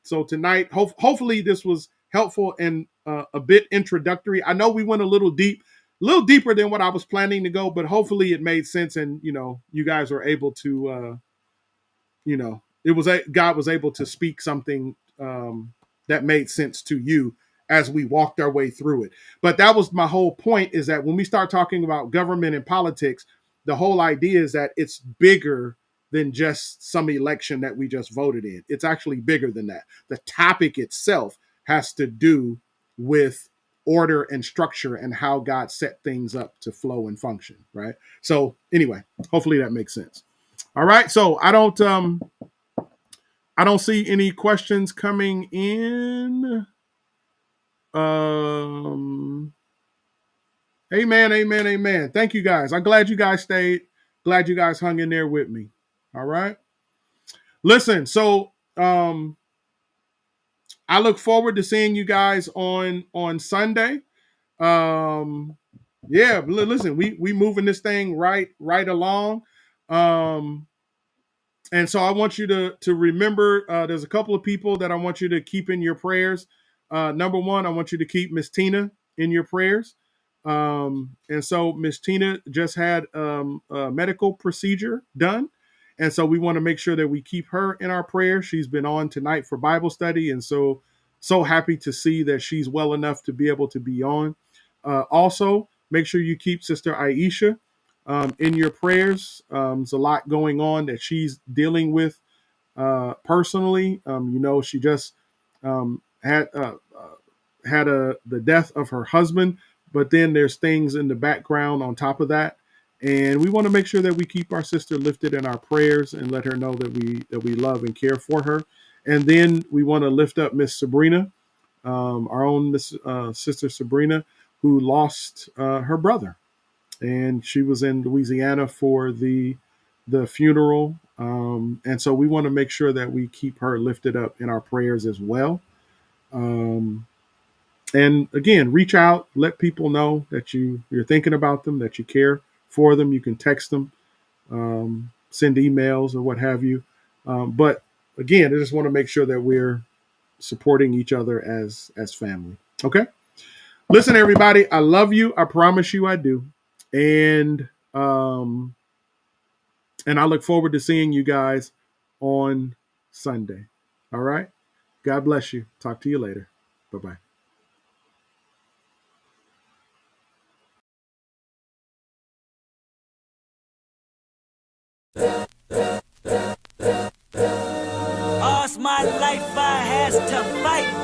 so tonight, hopefully this was helpful and a bit introductory. I know we went a little deeper than what I was planning to go, but hopefully it made sense. And, you guys were able to, God was able to speak something that made sense to you as we walked our way through it. But that was my whole point, is that when we start talking about government and politics, the whole idea is that it's bigger than just some election that we just voted in. It's actually bigger than that. The topic itself has to do with order and structure and how God set things up to flow and function, right? So anyway, hopefully that makes sense. All right. So I don't see any questions coming in. Amen. Thank you guys. I'm glad you guys stayed. Glad you guys hung in there with me. All right. Listen, so I look forward to seeing you guys on Sunday. Listen, we moving this thing right along. And so I want you to remember, there's a couple of people that I want you to keep in your prayers. Number one, I want you to keep Miss Tina in your prayers. And so Miss Tina just had a medical procedure done. And so we want to make sure that we keep her in our prayers. She's been on tonight for Bible study. And so happy to see that she's well enough to be able to be on. Also, make sure you keep Sister Aisha in your prayers. There's a lot going on that she's dealing with personally. She just had the death of her husband, but then there's things in the background on top of that, and we want to make sure that we keep our sister lifted in our prayers and let her know that we love and care for her. And then we want to lift up Miss Sabrina, our own Miss Sister Sabrina, who lost her brother. And she was in Louisiana for the funeral. And so we want to make sure that we keep her lifted up in our prayers as well. And again, reach out, let people know that you're thinking about them, that you care for them. You can text them, send emails or what have you. But again, I just want to make sure that we're supporting each other as family. Okay. Listen, everybody, I love you. I promise you I do. And I look forward to seeing you guys on Sunday. All right. God bless you. Talk to you later. Bye-bye. All's my life I has to fight.